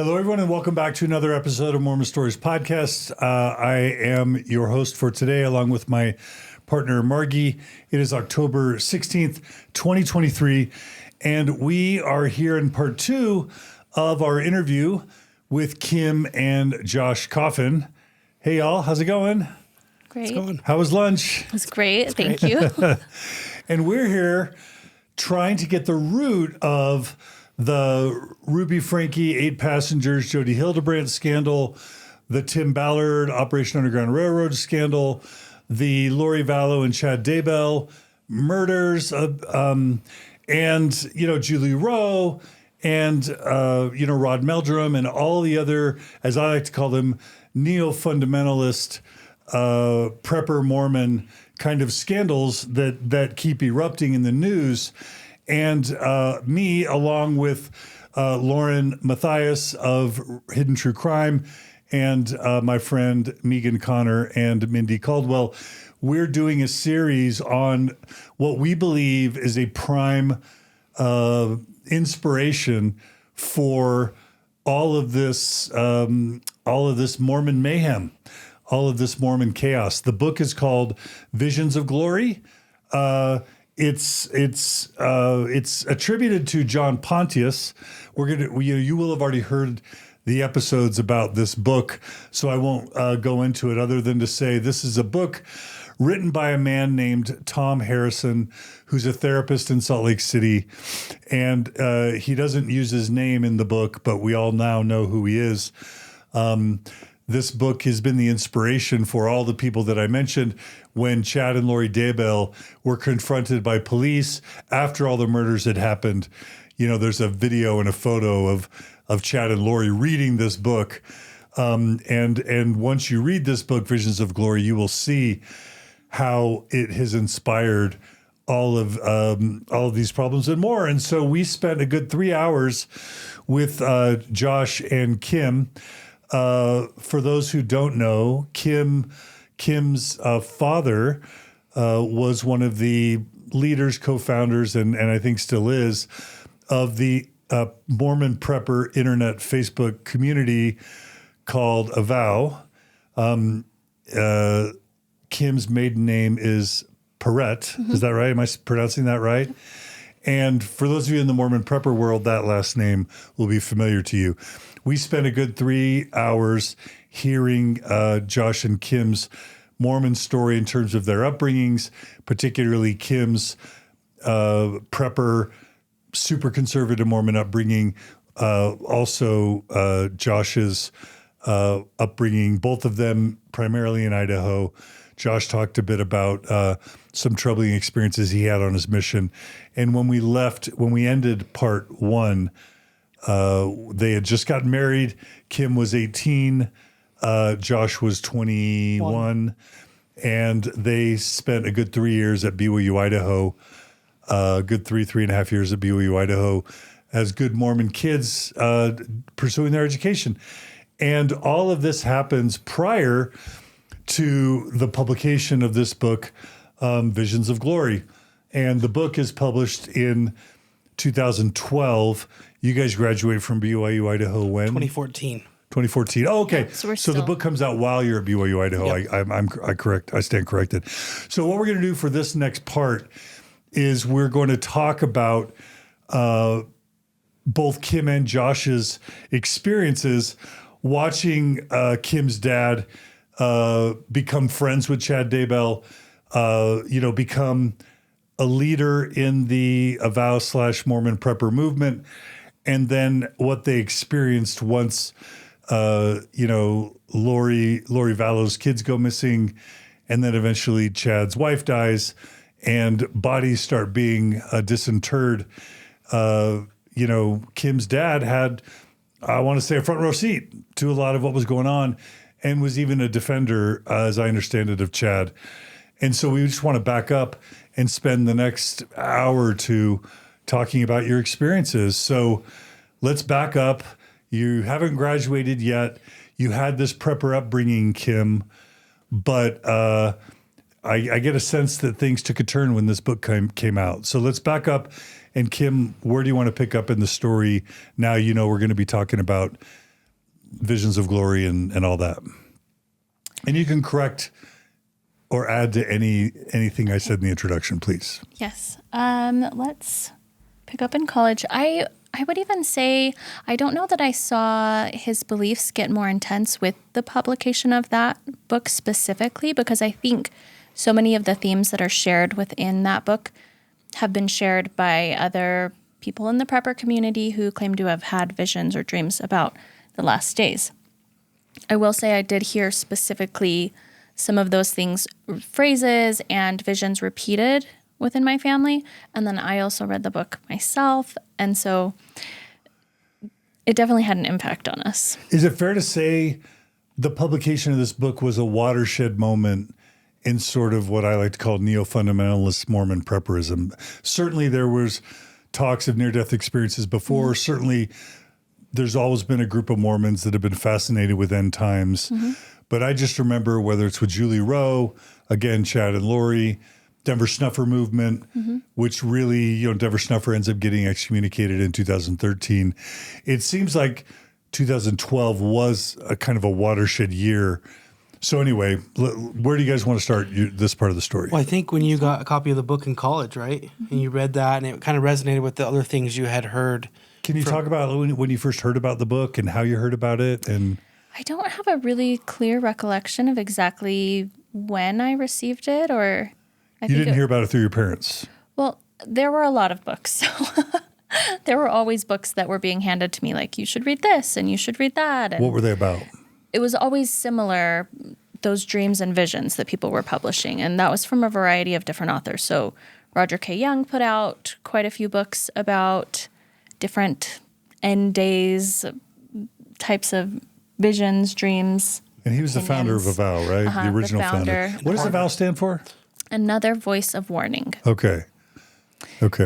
Hello, everyone, and welcome back to another episode of Mormon Stories Podcast. I am your host for today, along with my partner, Margie. It is October 16th, 2023, and we are here in part two of our interview with Kim and Josh Coffin. Hey, y'all. How's it going? Great. How was lunch? It was great. Thank you. And we're here trying to get the root of the Ruby Franke, 8 passengers, Jody Hildebrandt scandal, the Tim Ballard, Operation Underground Railroad scandal, the Lori Vallow and Chad Daybell murders, and, Julie Rowe, and, Rod Meldrum, and all the other, as I like to call them, neo-fundamentalist, prepper Mormon kind of scandals that keep erupting in the news. And me, along with Lauren Matthias of Hidden True Crime and my friend Megan Connor and Mindy Caldwell, we're doing a series on what we believe is a prime inspiration for all of this Mormon mayhem, all of this Mormon chaos. The book is called Visions of Glory. It's attributed to John Pontius. You will have already heard the episodes about this book, so I won't go into it other than to say this is a book written by a man named Tom Harrison, who's a therapist in Salt Lake City, and he doesn't use his name in the book, but we all now know who he is. This book has been the inspiration for all the people that I mentioned when Chad and Lori Daybell were confronted by police after all the murders had happened. There's a video and a photo of Chad and Lori reading this book. And once you read this book, Visions of Glory, you will see how it has inspired all of these problems and more. And so we spent a good 3 hours with Josh and Kim. For those who don't know, Kim's father was one of the leaders, co-founders, and I think still is, of the Mormon prepper internet Facebook community called Avow. Kim's maiden name is Perrette. Mm-hmm. Is that right? Am I pronouncing that right? And for those of you in the Mormon prepper world, that last name will be familiar to you. We spent a good 3 hours hearing Josh and Kim's Mormon story in terms of their upbringings, particularly Kim's prepper, super conservative Mormon upbringing, also Josh's upbringing, both of them primarily in Idaho. Josh talked a bit about some troubling experiences he had on his mission. And when we ended part one, they had just gotten married. Kim was 18. Josh was 21. And they spent a good 3 years at BYU-Idaho, good 3.5 years at BYU-Idaho as good Mormon kids pursuing their education. And all of this happens prior to the publication of this book, Visions of Glory. And the book is published in 2012. You guys graduate from BYU-Idaho when? 2014. 2014. Oh, okay. Yeah, so the book comes out while you're at BYU-Idaho. Yep. I stand corrected. So what we're going to do for this next part is we're going to talk about both Kim and Josh's experiences watching Kim's dad become friends with Chad Daybell, become a leader in the Avow / Mormon prepper movement, and then what they experienced once, Lori Vallow's kids go missing, and then eventually Chad's wife dies, and bodies start being disinterred. Kim's dad had, I want to say, a front row seat to a lot of what was going on, and was even a defender, as I understand it, of Chad. And so we just want to back up and spend the next hour or two talking about your experiences. So let's back up. You haven't graduated yet. You had this prepper upbringing, Kim, but I get a sense that things took a turn when this book came out. So let's back up. And Kim, where do you want to pick up in the story? Now we're going to be talking about visions of glory and all that. And you can correct or add to anything I said in the introduction, please. Yes. Let's pick up in college. I would even say I don't know that I saw his beliefs get more intense with the publication of that book specifically, because I think so many of the themes that are shared within that book have been shared by other people in the prepper community who claim to have had visions or dreams about the last days. I will say I did hear specifically some of those things, phrases and visions repeated within my family. And then I also read the book myself. And so it definitely had an impact on us. Is it fair to say the publication of this book was a watershed moment in sort of what I like to call neo-fundamentalist Mormon prepperism? Certainly there was talks of near-death experiences before. Certainly there's always been a group of Mormons that have been fascinated with end times. But I just remember, whether it's with Julie Rowe, again, Chad and Lori, Denver Snuffer movement, which really, Denver Snuffer ends up getting excommunicated in 2013. It seems like 2012 was a kind of a watershed year. So anyway, where do you guys want to start this part of the story? Well, I think when you got a copy of the book in college, right? And you read that and it kind of resonated with the other things you had heard. Can you talk about when you first heard about the book and how you heard about it? And I don't have a really clear recollection of exactly when I received it, or you didn't hear about it through your parents. Well, there were a lot of books. So there were always books that were being handed to me, like, you should read this and you should read that. And what were they about? it was always similar, those dreams and visions that people were publishing. And that was from a variety of different authors. So Roger K. Young put out quite a few books about different end days types of visions, dreams. And he was the founder of Avow, right? The original founder. What does Avow stand for? Another voice of warning. Okay.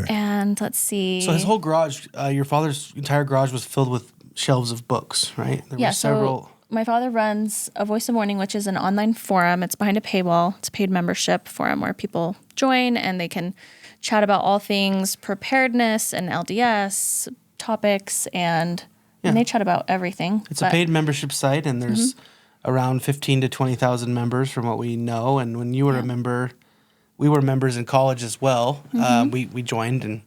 And let's see. So his whole garage, your father's entire garage was filled with shelves of books, right? There were several. So my father runs A Voice of Warning, which is an online forum. It's behind a paywall. It's a paid membership forum where people join and they can chat about all things preparedness and LDS topics, and they chat about everything. It's a paid membership site, and there's around 15 to 20,000 members from what we know. And when you were a member, we were members in college as well. We joined and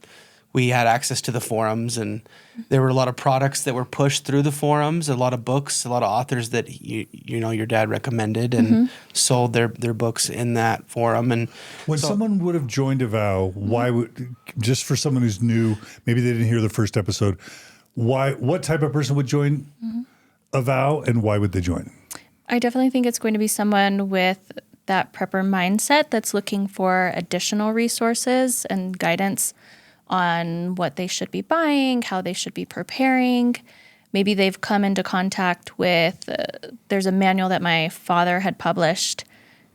we had access to the forums, and there were a lot of products that were pushed through the forums, a lot of books, a lot of authors that your dad recommended and sold their books in that forum. And when someone would have joined Avow, why would, just for someone who's new, maybe they didn't hear the first episode, what type of person would join Avow, and why would they join? I definitely think it's going to be someone with that prepper mindset that's looking for additional resources and guidance on what they should be buying, how they should be preparing. Maybe they've come into contact with, there's a manual that my father had published,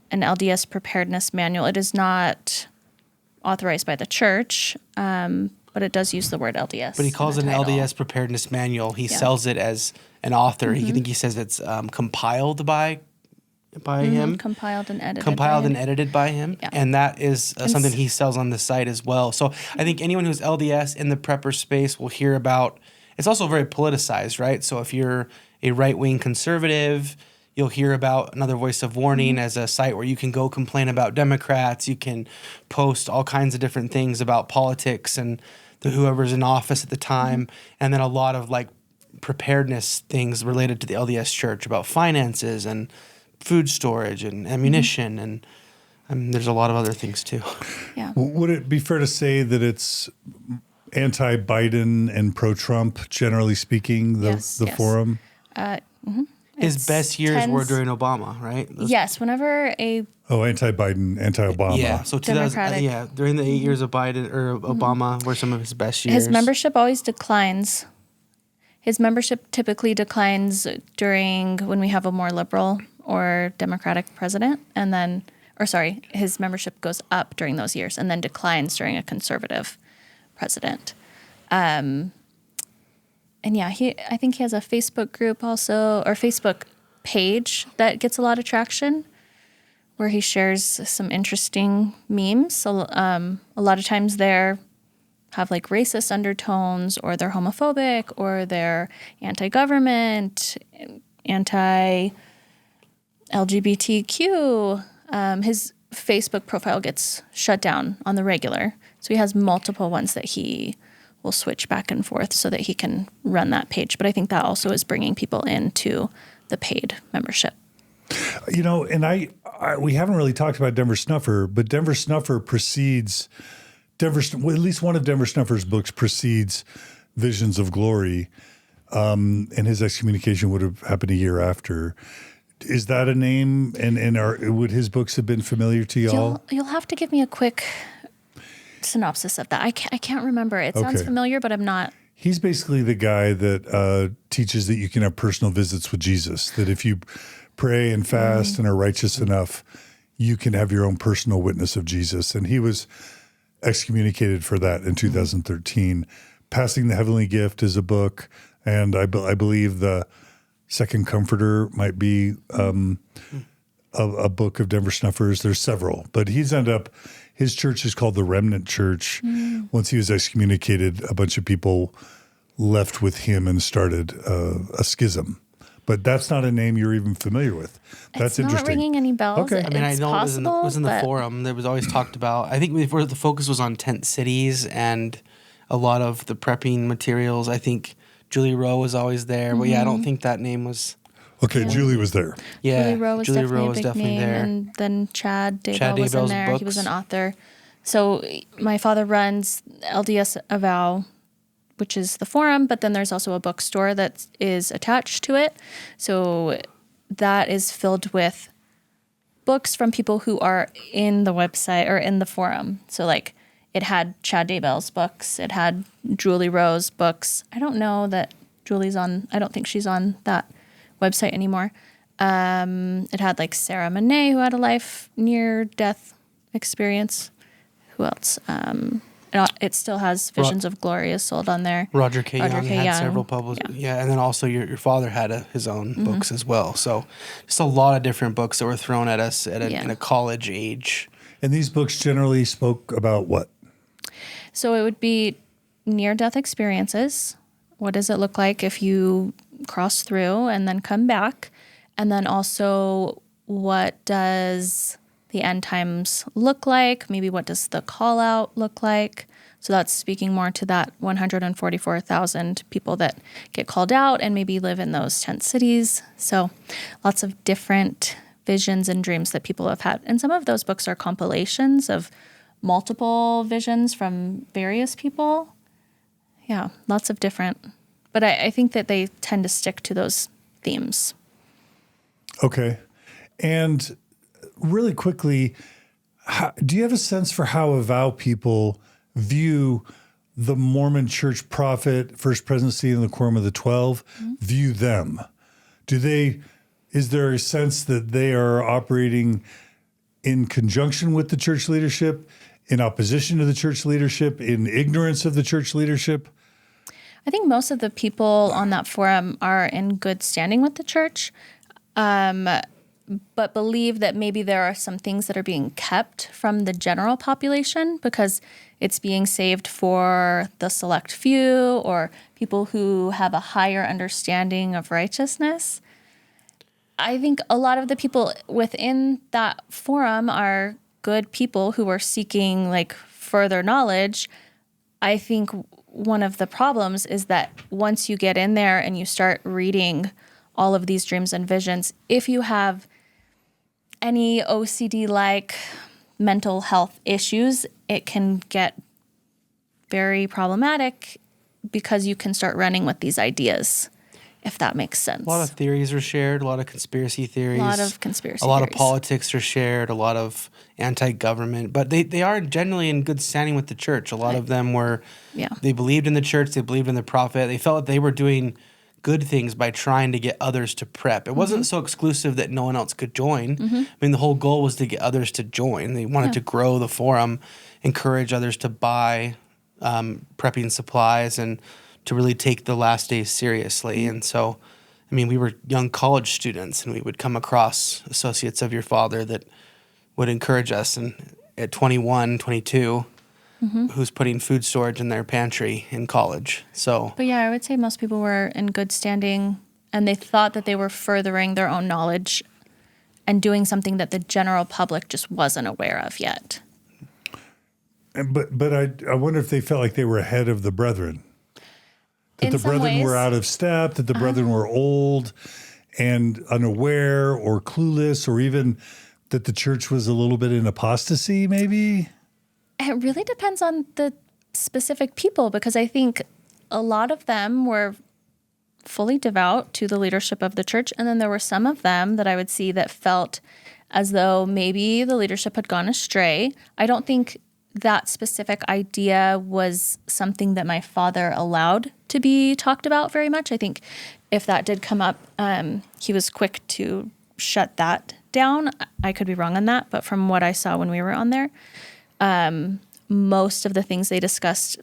an LDS preparedness manual. It is not authorized by the church, but it does use the word LDS. But he calls it an LDS preparedness manual. He sells it as an author. I think he says it's compiled by him. Compiled and edited by him. Yeah. And that is something he sells on the site as well. So I think anyone who's LDS in the prepper space will hear about, it's also very politicized, right? So if you're a right-wing conservative, you'll hear about Another Voice of Warning as a site where you can go complain about Democrats. You can post all kinds of different things about politics and whoever's in office at the time. And then a lot of like preparedness things related to the LDS church about finances and food storage and ammunition, and there's a lot of other things too. Yeah. Would it be fair to say that it's anti-Biden and pro-Trump, generally speaking, the forum? His best years were during Obama, right? Yes, whenever anti-Biden, anti-Obama. Yeah, so during the 8 years of Biden or Obama were some of his best years. His membership always declines. His membership typically declines when we have a more liberal or Democratic president, and then, his membership goes up during those years and then declines during a conservative president. I think he has a Facebook group also, or Facebook page that gets a lot of traction, where he shares some interesting memes. So, a lot of times they're have like racist undertones, or they're homophobic, or they're anti-government, anti-LGBTQ. His Facebook profile gets shut down on the regular. So he has multiple ones that he will switch back and forth so that he can run that page. But I think that also is bringing people into the paid membership. And we haven't really talked about Denver Snuffer, but Denver Snuffer precedes at least one of Denver Snuffer's books precedes Visions of Glory, and his excommunication would have happened a year after. Is that a name? And would his books have been familiar to y'all? You'll have to give me a quick synopsis of that. I can't remember. It sounds familiar, but I'm not. He's basically the guy that teaches that you can have personal visits with Jesus, that if you pray and fast and are righteous enough, you can have your own personal witness of Jesus. And he was excommunicated for that in 2013. Passing the Heavenly Gift is a book, and I believe the Second Comforter might be a book of Denver Snuffers. There's several, but he's ended up, his church is called the Remnant Church. Once he was excommunicated, a bunch of people left with him and started a schism. But that's not a name you're even familiar with. That's interesting. It's not ringing any bells. Okay. I mean, I know it was in the forum. There was always talked about, I think before the focus was on tent cities and a lot of the prepping materials. I think Julie Rowe was always there. But yeah, I don't think that name was. Okay, Julie was there. Yeah, Julie Rowe was definitely a big name. there. And then Chad Daybell was in there. Books. He was an author. So my father runs LDS Avow, which is the forum, but then there's also a bookstore that is attached to it. So that is filled with books from people who are in the website or in the forum. So like it had Chad Daybell's books. It had Julie Rowe's books. I don't know that Julie's on, I don't think she's on that website anymore. It had like Sarah Monet, who had a life near death experience. Who else? It still has Visions of Glory is sold on there. Roger K. Young had several published. Yeah, and then also your father had his own books as well. So just a lot of different books that were thrown at us in a college age. And these books generally spoke about what? So it would be near-death experiences. What does it look like if you cross through and then come back? And then also, what does the end times look like? Maybe what does the call out look like? So that's speaking more to that 144,000 people that get called out and maybe live in those tent cities. So lots of different visions and dreams that people have had. And some of those books are compilations of multiple visions from various people. Yeah, lots of different. But I think that they tend to stick to those themes. Okay. And really quickly, do you have a sense for how Avow people view the Mormon Church prophet, First Presidency, and the Quorum of the 12? View them? Is there a sense that they are operating in conjunction with the church leadership, in opposition to the church leadership, in ignorance of the church leadership? I think most of the people on that forum are in good standing with the church, but believe that maybe there are some things that are being kept from the general population because it's being saved for the select few or people who have a higher understanding of righteousness. I think a lot of the people within that forum are good people who are seeking like further knowledge. I think one of the problems is that once you get in there and you start reading all of these dreams and visions, if you have any OCD-like mental health issues, it can get very problematic because you can start running with these ideas, if that makes sense. A lot of theories are shared, a lot of conspiracy theories. A lot of conspiracy A lot theories. of politics are shared, a lot of anti-government. But they are generally in good standing with the church. A lot of them were, they believed in the church, they believed in the prophet. They felt that they were doing good things by trying to get others to prep. It wasn't so exclusive that no one else could join. I mean, the whole goal was to get others to join. They wanted to grow the forum, encourage others to buy prepping supplies and to really take the last days seriously. And so, I mean, we were young college students and we would come across associates of your father that would encourage us. And at 21, 22, who's putting food storage in their pantry in college. So, but yeah, I would say most people were in good standing, and they thought that they were furthering their own knowledge and doing something that the general public just wasn't aware of yet. But I wonder if they felt like they were ahead of the brethren. That In the some brethren ways. were out of step, that the brethren were old and unaware or clueless, or even that the church was a little bit in apostasy, maybe? It really depends on the specific people, because I think a lot of them were fully devout to the leadership of the church. And then there were some of them that I would see that felt as though maybe the leadership had gone astray. I don't think that specific idea was something that my father allowed to be talked about very much. I think if that did come up, he was quick to shut that down. I could be wrong on that, but from what I saw when we were on there, most of the things they discussed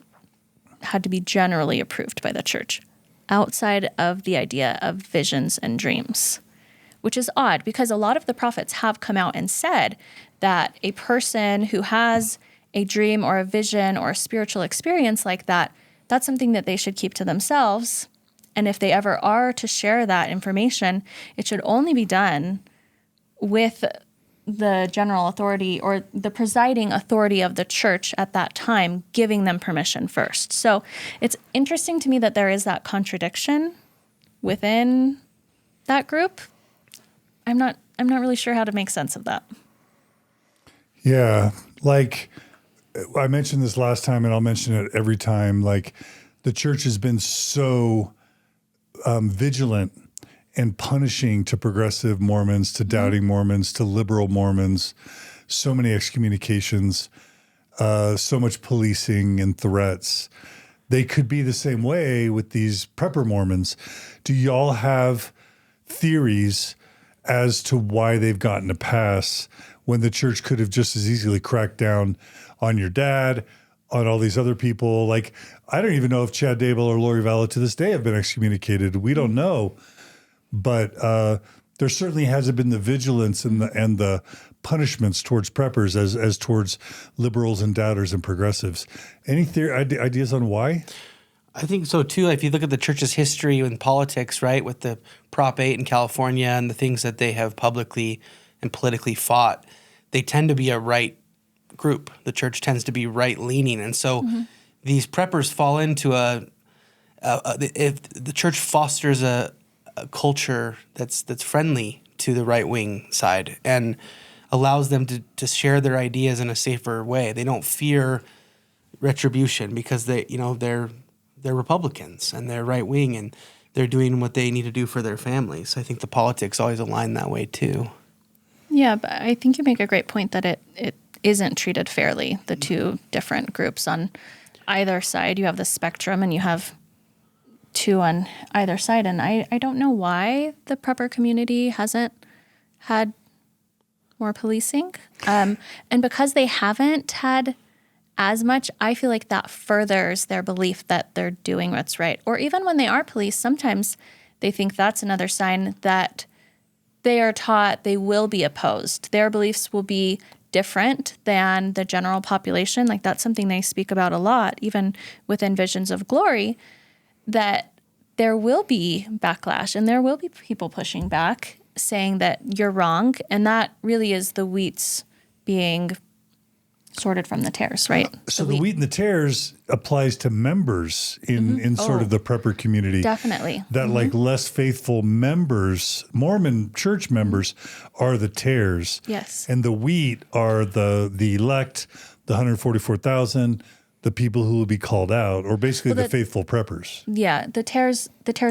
had to be generally approved by the church, outside of the idea of visions and dreams, which is odd because a lot of the prophets have come out and said that a person who has a dream or a vision or a spiritual experience like that, that's something that they should keep to themselves. And if they ever are to share that information, it should only be done with the general authority or the presiding authority of the church at that time, giving them permission first. So it's interesting to me that there is that contradiction within that group. I'm not really sure how to make sense of that. Yeah, like I mentioned this last time, and I'll mention it every time. Like the church has been so vigilant and punishing to progressive Mormons, to doubting Mormons, to liberal Mormons, so many excommunications, so much policing and threats. They could be the same way with these prepper Mormons. Do y'all have theories as to why they've gotten a pass when the church could have just as easily cracked down on your dad, on all these other people? Like, I don't even know if Chad Daybell or Lori Vallow to this day have been excommunicated. We don't know. But there certainly hasn't been the vigilance and the punishments towards preppers as towards liberals and doubters and progressives. Any ideas on why? I think so too. If you look at the church's history in politics, right, with the Prop 8 in California and the things that they have publicly and politically fought, they tend to be a right group. The church tends to be right-leaning. And so these preppers fall into if the church fosters a culture that's friendly to the right-wing side and allows them to share their ideas in a safer way. They don't fear retribution because they're Republicans and they're right-wing and they're doing what they need to do for their families. I think the politics always align that way too. Yeah, but I think you make a great point that it isn't treated fairly, the two different groups on either side. You have the spectrum and you have two on either side. And I don't know why the prepper community hasn't had more policing. And because they haven't had as much, I feel like that furthers their belief that they're doing what's right. Or even when they are policed, sometimes they think that's another sign that they are taught they will be opposed. Their beliefs will be different than the general population. Like that's something they speak about a lot, even within Visions of Glory, that there will be backlash and there will be people pushing back saying that you're wrong. And that really is the wheats being sorted from the tares, right? So the wheat and the tares applies to members in sort of the prepper community. Definitely. That like less faithful members, Mormon church members, are the tares. Yes. And the wheat are the elect, the 144,000, the people who will be called out, or basically the faithful preppers. Yeah, the tares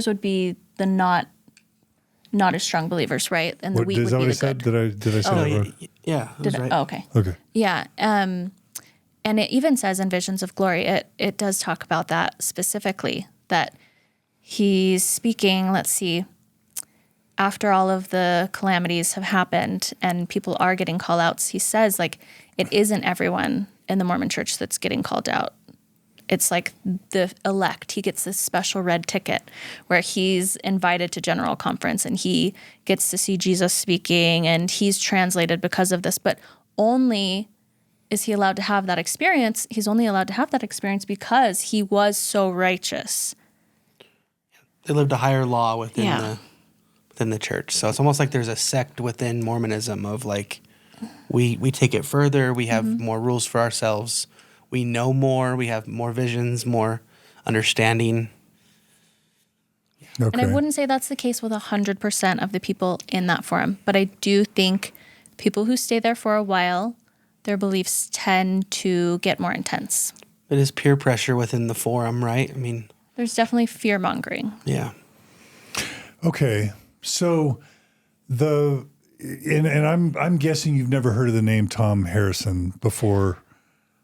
would be the not as strong believers, right? And the wheat would be the good. Did I say that wrong? Yeah, that was right. Oh, okay. Okay. Yeah, and it even says in Visions of Glory, it does talk about that specifically, that he's speaking, let's see, after all of the calamities have happened and people are getting call-outs, he says, like, it isn't everyone in the Mormon church that's getting called out. It's like the elect. He gets this special red ticket where he's invited to general conference and he gets to see Jesus speaking and he's translated because of this, but only is he allowed to have that experience? He's only allowed to have that experience because he was so righteous. They lived a higher law within the church. So it's almost like there's a sect within Mormonism of like, we take it further. We have more rules for ourselves. We know more. We have more visions, more understanding. Okay. And I wouldn't say that's the case with 100% of the people in that forum, but I do think people who stay there for a while, their beliefs tend to get more intense. It is peer pressure within the forum, right? I mean, there's definitely fear-mongering. Yeah. Okay. So I'm guessing you've never heard of the name Tom Harrison before.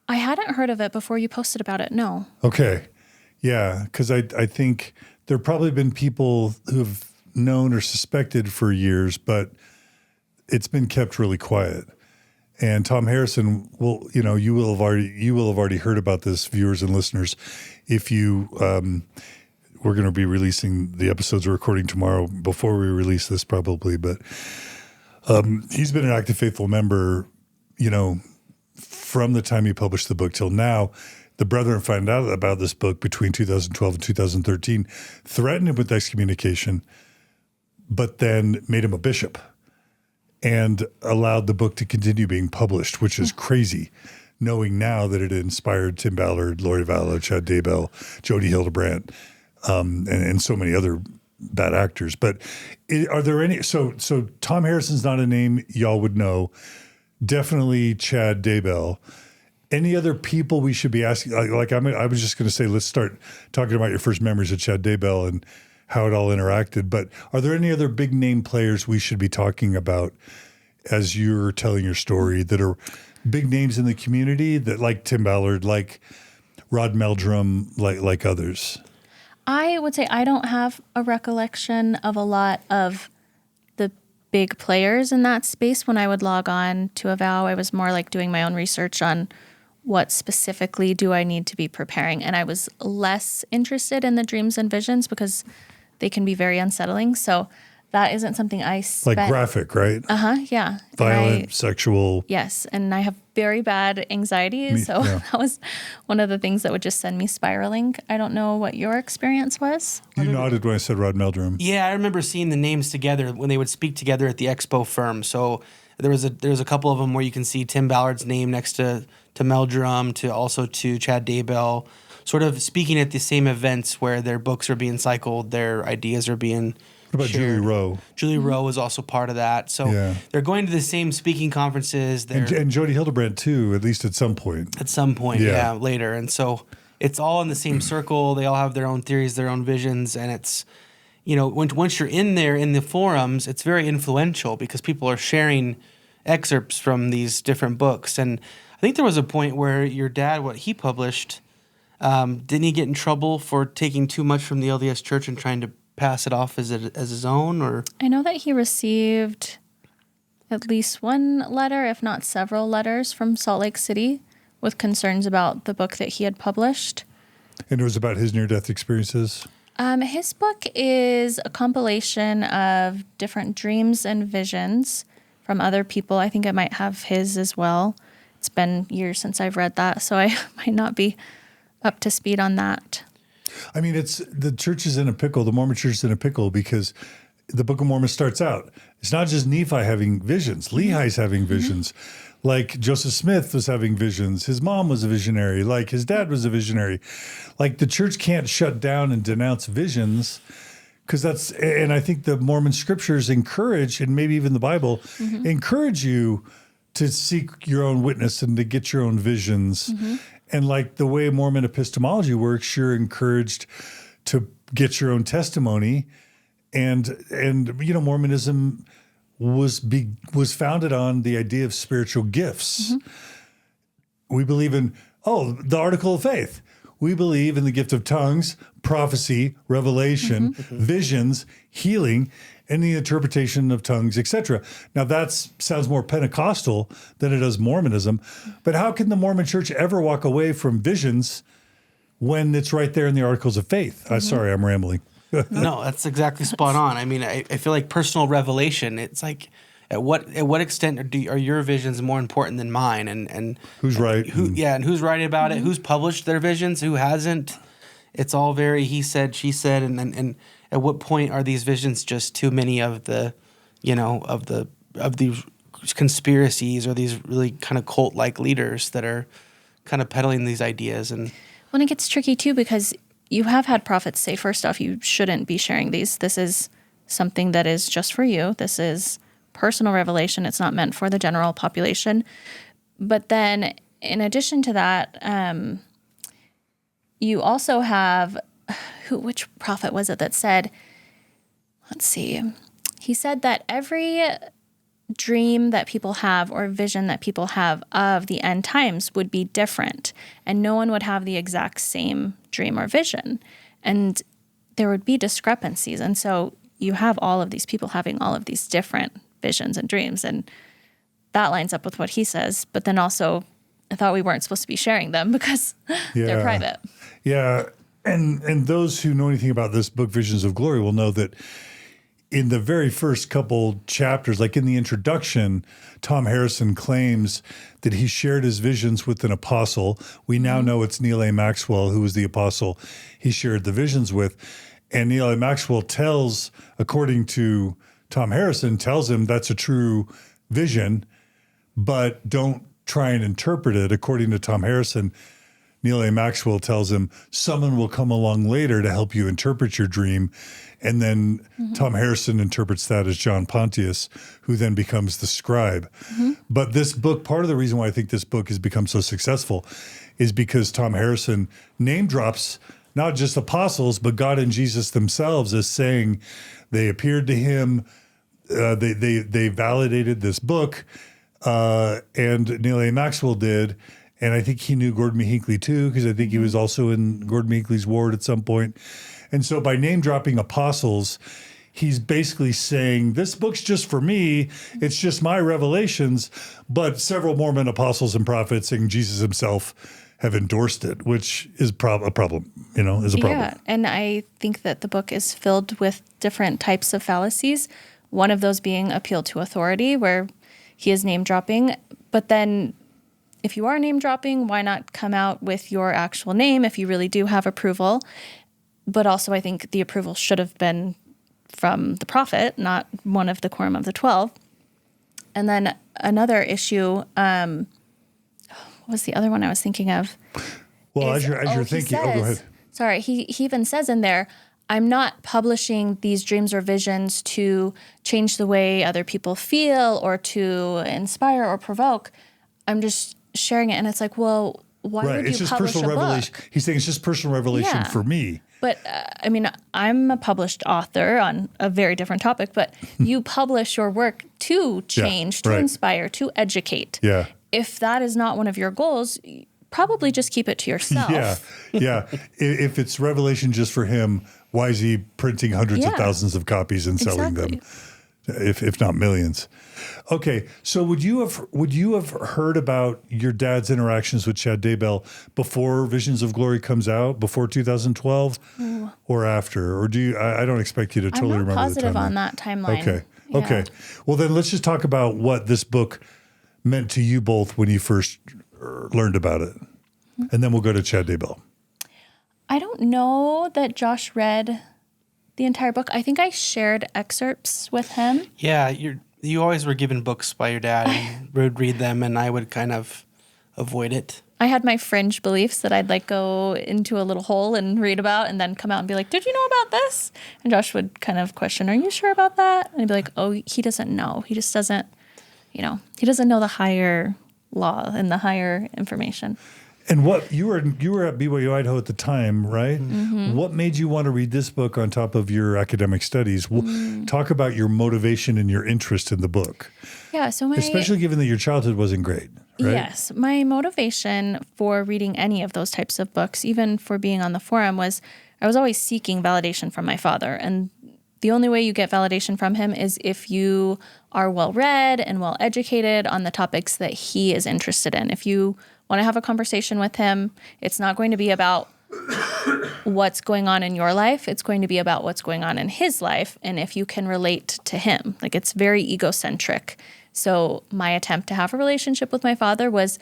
I hadn't heard of it before you posted about it, no. Okay. Yeah, because I think there have probably been people who've known or suspected for years, but it's been kept really quiet. And Tom Harrison you will have already heard about this, viewers and listeners. If you we're going to be releasing the episodes we're recording tomorrow before we release this probably, but he's been an active faithful member, from the time he published the book till now. The brethren found out about this book between 2012 and 2013, threatened him with excommunication, but then made him a bishop and allowed the book to continue being published, which is crazy, knowing now that it inspired Tim Ballard, Lori Vallow, Chad Daybell, Jody Hildebrandt, and so many other bad actors. But are there any? So Tom Harrison's not a name y'all would know. Definitely Chad Daybell. Any other people we should be asking? I was just going to say, let's start talking about your first memories of Chad Daybell and how it all interacted. But are there any other big name players we should be talking about as you're telling your story that are big names in the community that, like Tim Ballard, like Rod Meldrum, like others? I would say I don't have a recollection of a lot of the big players in that space. When I would log on to Avow, I was more like doing my own research on what specifically do I need to be preparing. And I was less interested in the dreams and visions because they can be very unsettling. So that isn't something I spent. Like graphic, right? Yeah. Violent, sexual. Yes. And I have very bad anxiety. That was one of the things that would just send me spiraling. I don't know what your experience was. You nodded when I said Rod Meldrum. Yeah, I remember seeing the names together when they would speak together at the expo firm. So there was a couple of them where you can see Tim Ballard's name next to Meldrum, to Chad Daybell, sort of speaking at the same events where their books are being cycled, their ideas are being What about shared. Julie Rowe? Julie Rowe was also part of that. So they're going to the same speaking conferences. And Jody Hildebrandt too, at least at some point. At some point, later. And so it's all in the same circle. They all have their own theories, their own visions, and it's, once you're in there in the forums, it's very influential because people are sharing excerpts from these different books. And I think there was a point where your dad, what he published, didn't he get in trouble for taking too much from the LDS Church and trying to pass it off as his own? Or I know that he received at least one letter, if not several letters, from Salt Lake City with concerns about the book that he had published. And it was about his near-death experiences? His book is a compilation of different dreams and visions from other people. I think it might have his as well. It's been years since I've read that, so I might not be up to speed on that. I mean, the church is in a pickle. The Mormon church is in a pickle because the Book of Mormon starts out. It's not just Nephi having visions. Lehi's having visions. Like Joseph Smith was having visions. His mom was a visionary. Like his dad was a visionary. Like the church can't shut down and denounce visions because and I think the Mormon scriptures encourage, and maybe even the Bible, encourage you to seek your own witness and to get your own visions. And like the way Mormon epistemology works, you're encouraged to get your own testimony. And Mormonism was founded on the idea of spiritual gifts. We believe in, the article of faith. We believe in the gift of tongues, prophecy, revelation, visions, healing, and the interpretation of tongues, etc. Now that sounds more Pentecostal than it does Mormonism, but how can the Mormon church ever walk away from visions when it's right there in the articles of faith? Sorry, I'm rambling. No, that's exactly spot on. I mean, I feel like personal revelation, it's like At what extent are your visions more important than mine? And who's right? And who's writing about it? Who's published their visions? Who hasn't? It's all very he said, she said, and at what point are these visions just too many of the, of these conspiracies or these really kind of cult-like leaders that are kind of peddling these ideas? And when it gets tricky too, because you have had prophets say, first off, you shouldn't be sharing these. This is something that is just for you. This is personal revelation. It's not meant for the general population. But then in addition to that, you also have, which prophet was it that said, let's see, he said that every dream that people have or vision that people have of the end times would be different, and no one would have the exact same dream or vision, and there would be discrepancies. And so you have all of these people having all of these different visions and dreams, and that lines up with what he says. But then also, I thought we weren't supposed to be sharing them because they're private. Yeah, and those who know anything about this book, Visions of Glory, will know that in the very first couple chapters, like in the introduction, Tom Harrison claims that he shared his visions with an apostle. We now know it's Neal A. Maxwell, who was the apostle he shared the visions with. And Neal A. Maxwell tells, according to Tom Harrison, tells him that's a true vision, but don't try and interpret it. According to Tom Harrison, Neal A. Maxwell tells him someone will come along later to help you interpret your dream. And then Tom Harrison interprets that as John Pontius, who then becomes the scribe. But this book, part of the reason why I think this book has become so successful is because Tom Harrison name drops not just apostles, but God and Jesus themselves as saying they appeared to him, they validated this book, and Neal A. Maxwell did. And I think he knew Gordon B. Hinckley too, because I think he was also in Gordon B. Hinckley's ward at some point. And so by name dropping apostles, he's basically saying, this book's just for me. It's just my revelations. But several Mormon apostles and prophets and Jesus himself have endorsed it, which is a problem, is a problem. Yeah, and I think that the book is filled with different types of fallacies. One of those being appeal to authority, where he is name dropping. But then if you are name dropping, why not come out with your actual name if you really do have approval? But also, I think the approval should have been from the prophet, not one of the quorum of the 12. And then another issue, what was the other one I was thinking of? Well, as you're thinking, go ahead. Sorry, he even says in there, I'm not publishing these dreams or visions to change the way other people feel or to inspire or provoke. I'm just sharing it. And it's like, well, why would you publish a revelation. book? He's saying it's just personal revelation for me. But I'm a published author on a very different topic, but you publish your work to change, to inspire, to educate. Yeah. If that is not one of your goals, probably just keep it to yourself. Yeah. If it's revelation just for him, why is he printing hundreds of thousands of copies and selling them, if not millions? Okay, so would you have heard about your dad's interactions with Chad Daybell before Visions of Glory comes out, before 2012, or after? Or do you? I don't expect you to totally remember the timeline. I'm not positive on that timeline. Okay. Well, then let's just talk about what this book meant to you both when you first learned about it, and then we'll go to Chad Daybell. I don't know that Josh read the entire book. I think I shared excerpts with him. Yeah, you always were given books by your dad and would read them, and I would kind of avoid it. I had my fringe beliefs that I'd go into a little hole and read about and then come out and be like, did you know about this? And Josh would kind of question, are you sure about that? And I'd be like, oh, he doesn't know. He just doesn't, he doesn't know the higher law and the higher information. And what you were at BYU-Idaho at the time, right? Mm-hmm. What made you want to read this book on top of your academic studies? Talk about your motivation and your interest in the book. Yeah, especially given that your childhood wasn't great, right? Yes, my motivation for reading any of those types of books, even for being on the forum, was I was always seeking validation from my father, and the only way you get validation from him is if you are well-read and well-educated on the topics that he is interested in. If you want to have a conversation with him, it's not going to be about what's going on in your life. It's going to be about what's going on in his life and if you can relate to him. Like, it's very egocentric. So my attempt to have a relationship with my father was,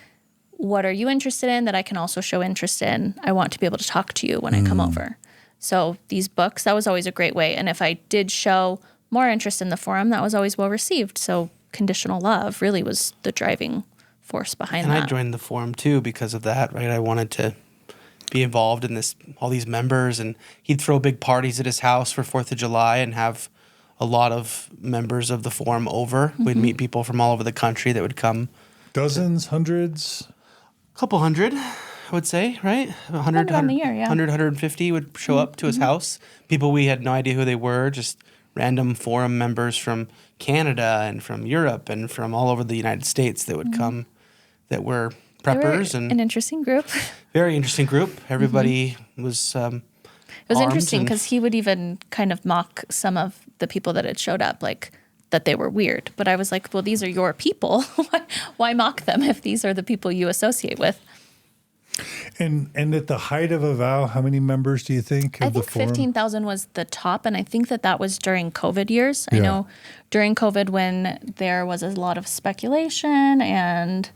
what are you interested in that I can also show interest in? I want to be able to talk to you when I come over. So these books, that was always a great way. And if I did show more interest in the forum, that was always well received. So conditional love really was the driving force behind that. And I joined the forum too because of that, right? I wanted to be involved in this, all these members, and he'd throw big parties at his house for 4th of July and have a lot of members of the forum over. We'd meet people from all over the country that would come. Dozens, hundreds? A couple hundred, I would say, right? 100, on the year, yeah. 150 would show up to his house. People we had no idea who they were, just random forum members from Canada and from Europe and from all over the United States that would come, that were preppers. And an interesting group. Very interesting group. Everybody was It was interesting because he would even kind of mock some of the people that had showed up, like that they were weird. But I was like, well, these are your people. Why mock them if these are the people you associate with? And at the height of Avow, how many members do you think of the forum? 15,000 was the top, and I think that was during COVID years. Yeah. I know during COVID when there was a lot of speculation and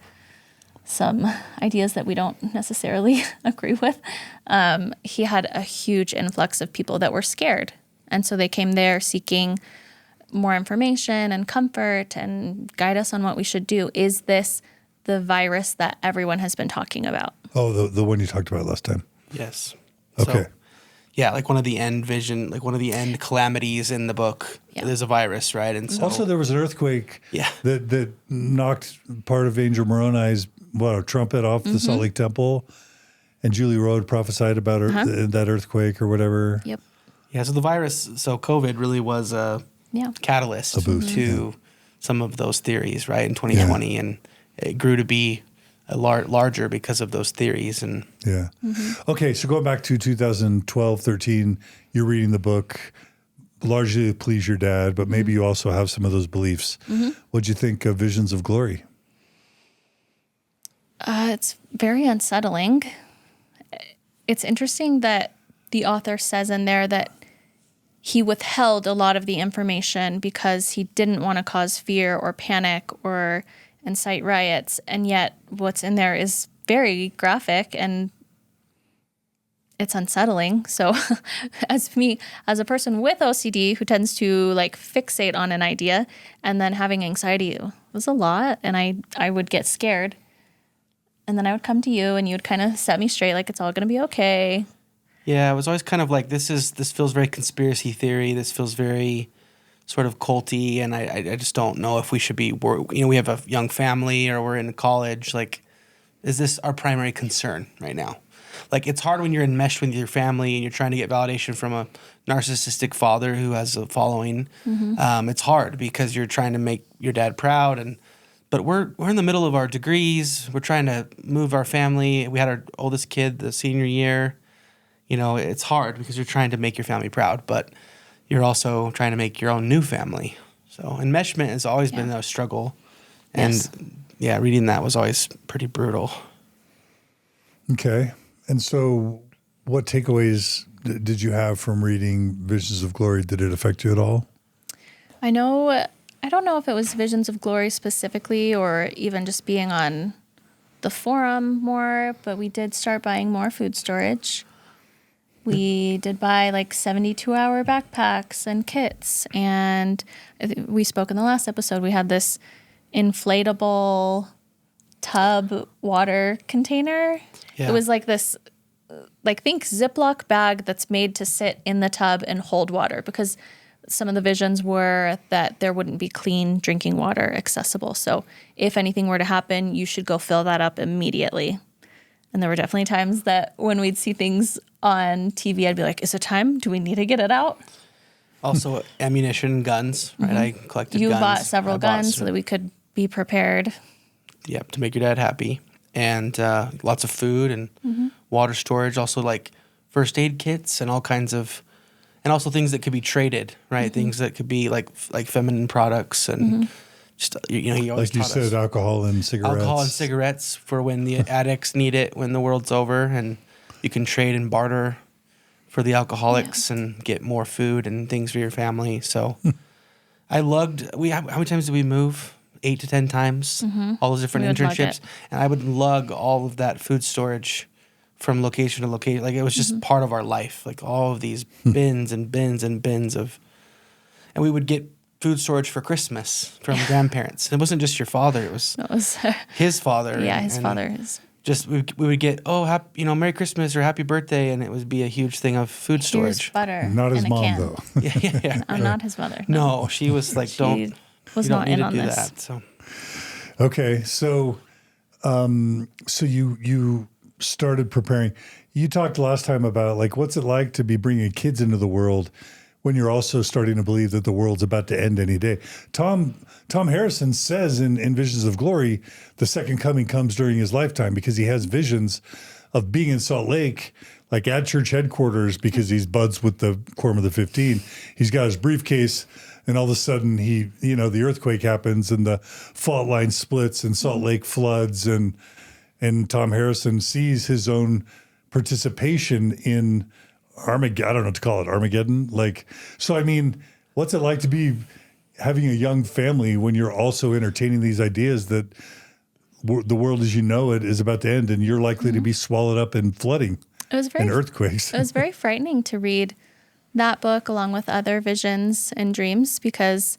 some ideas that we don't necessarily agree with, he had a huge influx of people that were scared. And so they came there seeking more information and comfort and guide us on what we should do. Is this the virus that everyone has been talking about? Oh, the one you talked about last time. Yes. Okay. So, yeah, like one of the end vision, like one of the end calamities in the book. Yeah. There's a virus, right? And so Also, there was an earthquake Yeah. that knocked part of Angel Moroni's trumpet off the Salt Lake Temple, and Julie Road prophesied about that earthquake or whatever. Yep. Yeah, so the virus, so COVID really was a catalyst to some of those theories, right, in 2020, and it grew to be a larger because of those theories. And Yeah. Okay, so going back to 2012, 13, you're reading the book largely to please your dad, but maybe you also have some of those beliefs. What'd you think of Visions of Glory? It's very unsettling. It's interesting that the author says in there that he withheld a lot of the information because he didn't want to cause fear or panic or incite riots. And yet what's in there is very graphic and it's unsettling. So as a person with OCD who tends to like fixate on an idea and then having anxiety, it was a lot. And I would get scared. And then I would come to you and you would kind of set me straight, like it's all going to be okay. yeah, it was always kind of like, this feels very conspiracy theory. This feels very sort of culty, and I just don't know if we should be, we have a young family or we're in college. Like, is this our primary concern right now? Like, it's hard when you're enmeshed with your family and you're trying to get validation from a narcissistic father who has a following. It's hard because you're trying to make your dad proud, but we're in the middle of our degrees. We're trying to move our family. We had our oldest kid the senior year. It's hard because you're trying to make your family proud, but you're also trying to make your own new family. So enmeshment has always been a struggle. And reading that was always pretty brutal. Okay. And so what takeaways did you have from reading Visions of Glory? Did it affect you at all? I don't know if it was Visions of Glory specifically or even just being on the forum more, but we did start buying more food storage. We did buy like 72-hour backpacks and kits. And we spoke in the last episode, we had this inflatable tub water container. Yeah. It was like this, think Ziploc bag that's made to sit in the tub and hold water, because some of the visions were that there wouldn't be clean drinking water accessible. So if anything were to happen, you should go fill that up immediately. And there were definitely times that when we'd see things on TV, I'd be like, is it time? Do we need to get it out? Also, ammunition, guns, right? I collected guns. You bought several guns so that we could be prepared. Yep, to make your dad happy. And lots of food and water storage, also like first aid kits and all kinds of, and also things that could be traded, right? Things that could be like feminine products and just, he always Like you said, alcohol and cigarettes. Alcohol and cigarettes for when the addicts need it, when the world's over. And you can trade and barter for the alcoholics and get more food and things for your family. So I lugged, how many times did we move? 8 to 10 times, all those different internships. And I would lug all of that food storage from location to location. Like, it was just part of our life. Like, all of these bins and bins and bins of, and we would get food storage for Christmas from grandparents. It wasn't just your father; it was his father. Yeah, his father. Just we would get Merry Christmas or Happy Birthday, and it would be a huge thing of food storage. Here's butter. Not his in a mom can. though. Yeah. I'm not his mother. No, she was like, She was not in on this. That, so. Okay, so you started preparing. You talked last time about like what's it like to be bringing kids into the world when you're also starting to believe that the world's about to end any day. Tom Harrison says in Visions of Glory, the second coming comes during his lifetime because he has visions of being in Salt Lake, like at church headquarters, because he's buds with the Quorum of the 15. He's got his briefcase, and all of a sudden the earthquake happens and the fault line splits and Salt Lake floods, and Tom Harrison sees his own participation in Armageddon. I don't know what to call it, Armageddon. Like, so I mean, what's it like to be having a young family when you're also entertaining these ideas that the world as you know it is about to end, and you're likely to be swallowed up in flooding and earthquakes? It was very frightening to read that book along with other visions and dreams, because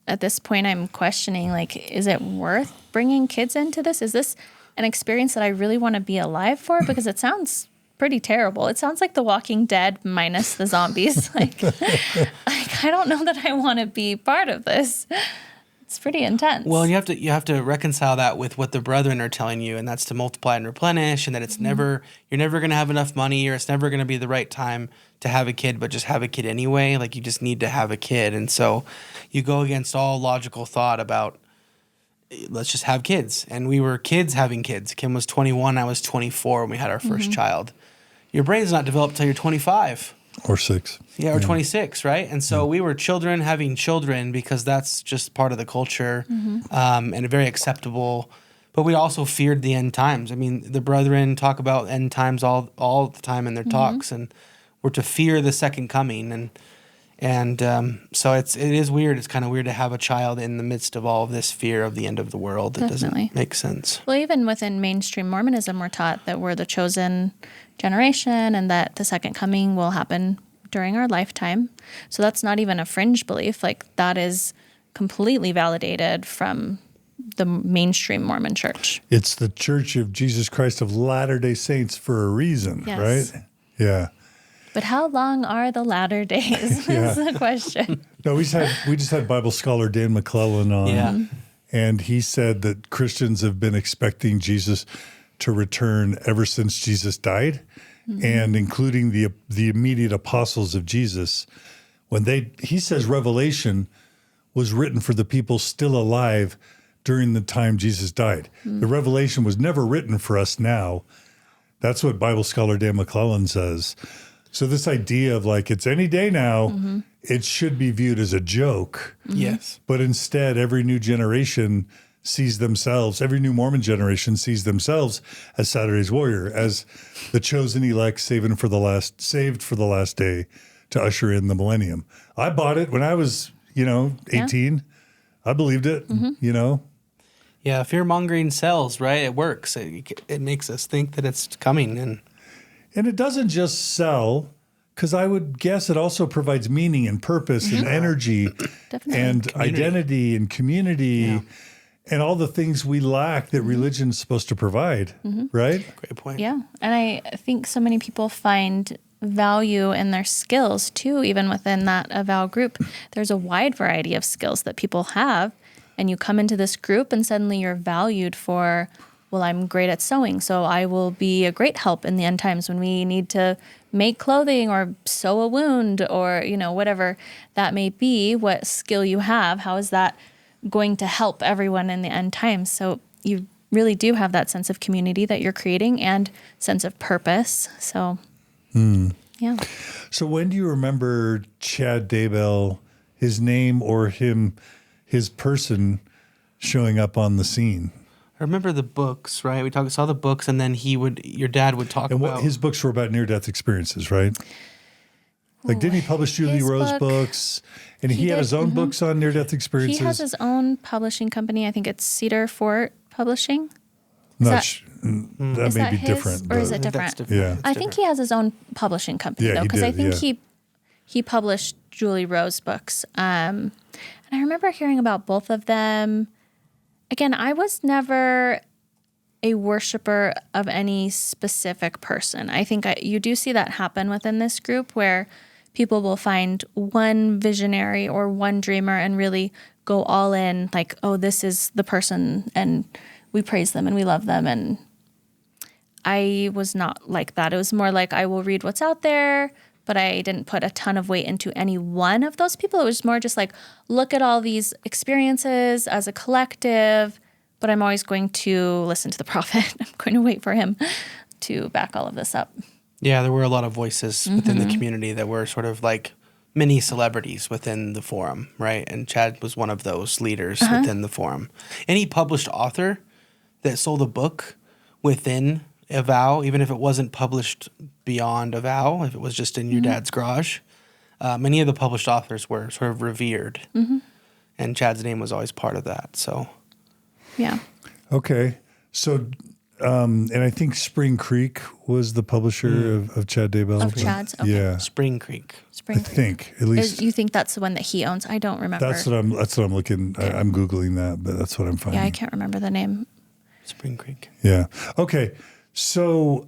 at this point I'm questioning, like, is it worth bringing kids into this? Is this an experience that I really want to be alive for? Because it sounds pretty terrible. It sounds like The Walking Dead minus the zombies. like I don't know that I want to be part of this. It's pretty intense. Well, you have to reconcile that with what the brethren are telling you, and that's to multiply and replenish, and that it's you're never going to have enough money, or it's never going to be the right time to have a kid, but just have a kid anyway. Like, you just need to have a kid. And so you go against all logical thought about, let's just have kids. And we were kids having kids. Kim was 21, I was 24 when we had our first child. Your brain's not developed till you're 25. Or 6. Yeah, or 26, right? And so we were children having children because that's just part of the culture, and very acceptable. But we also feared the end times. I mean, the brethren talk about end times all the time in their talks, and we're to fear the second coming. And so it is weird. It's kind of weird to have a child in the midst of all of this fear of the end of the world. It doesn't make sense. Well, even within mainstream Mormonism, we're taught that we're the chosen generation and that the second coming will happen during our lifetime. So that's not even a fringe belief. Like, that is completely validated from the mainstream Mormon church. It's the Church of Jesus Christ of Latter-day Saints for a reason, Yes. right? Yeah. But how long are the latter days is the question. No, we just had Bible scholar Dan McClellan on, and he said that Christians have been expecting Jesus to return ever since Jesus died, and including the immediate apostles of Jesus. He says Revelation was written for the people still alive during the time Jesus died. The Revelation was never written for us now. That's what Bible scholar Dan McClellan says. So this idea of like, it's any day now, it should be viewed as a joke. Yes. But instead, every new generation every new Mormon generation sees themselves as Saturday's warrior, as the chosen elect saved for the last day to usher in the millennium. I bought it when I was, 18. Yeah. I believed it, Yeah, fear-mongering sells, right? It works. It makes us think that it's coming. And it doesn't just sell, because I would guess it also provides meaning and purpose and energy and identity and community and all the things we lack that religion is supposed to provide, right? Great point. Yeah, and I think so many people find value in their skills too, even within that Avow group. There's a wide variety of skills that people have, and you come into this group and suddenly you're valued for, well, I'm great at sewing, so I will be a great help in the end times when we need to make clothing or sew a wound or, whatever that may be, what skill you have, how is that going to help everyone in the end times? So you really do have that sense of community that you're creating and sense of purpose. So, yeah. So when do you remember Chad Daybell, his name or his person showing up on the scene? I I remember the books, right? We saw the books, and then your dad would talk And about his books were about near-death experiences, right? Like, didn't he publish Julie his Rose book- books? And he had did, his own books on near-death He experiences? has his own publishing company. I think it's Cedar Fort Publishing. That Is may that be his, different. or is but- it different? That's different. Yeah. It's I think different. he has his own publishing company, Yeah, though, he because I did, think he published Julie Rose books. And I remember hearing about both of them. Again, I was never a worshiper of any specific person. I think you do see that happen within this group where people will find one visionary or one dreamer and really go all in, like, oh, this is the person, and we praise them and we love them. And I was not like that. It was more like I will read what's out there, but I didn't put a ton of weight into any one of those people. It was more just like, look at all these experiences as a collective, but I'm always going to listen to the prophet. I'm going to wait for him to back all of this up. Yeah, there were a lot of voices within the community that were sort of like mini celebrities within the forum, right? And Chad was one of those leaders within the forum. Any published author that sold a book within Avow, even if it wasn't published beyond Avow, if it was just in your dad's garage, many of the published authors were sort of revered. And Chad's name was always part of that, so... Yeah. Okay. So, and I think Spring Creek was the publisher of Chad Daybell. Of Chad's? Okay. Yeah. Spring Creek. I think, at least. You think that's the one that he owns? I don't remember. That's what I'm looking. I'm Googling that, but that's what I'm finding. Yeah, I can't remember the name. Spring Creek. Yeah. Okay. So,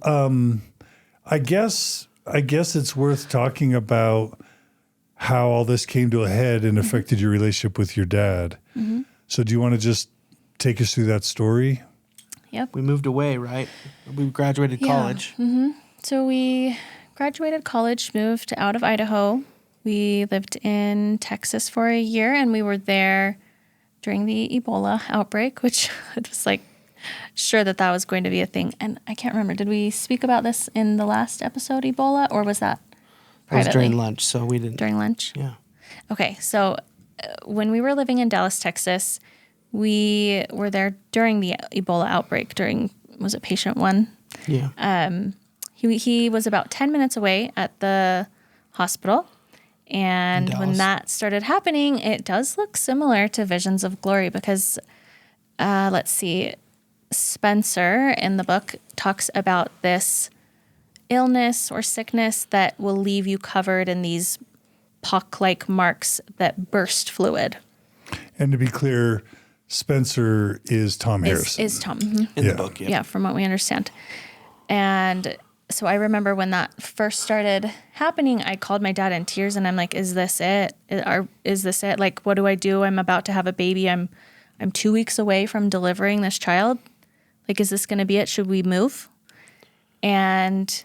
I guess it's worth talking about how all this came to a head and affected your relationship with your dad. So do you want to just take us through that story? Yep. We moved away, right? We graduated college. So we graduated college, moved out of Idaho. We lived in Texas for a year, and we were there during the Ebola outbreak, which it was like sure that was going to be a thing. And I can't remember. Did we speak about this in the last episode, Ebola, or was that It was privately? during lunch, so we didn't. During lunch? Yeah. Okay, so when we were living in Dallas, Texas, we were there during the Ebola outbreak, was it patient 1? Yeah. He was about 10 minutes away at the hospital. And when Dallas. that started happening, it does look similar to Visions of Glory because, let's see, Spencer in the book talks about this illness or sickness that will leave you covered in these pock-like marks that burst fluid. And to be clear, Spencer is Tom Harrison. Is Tom. In the book, yeah. Yeah, from what we understand. And so I remember when that first started happening, I called my dad in tears and I'm like, is this it? Is this it? Like, what do I do? I'm about to have a baby. I'm 2 weeks away from delivering this child. Like, is this going to be it? Should we move? And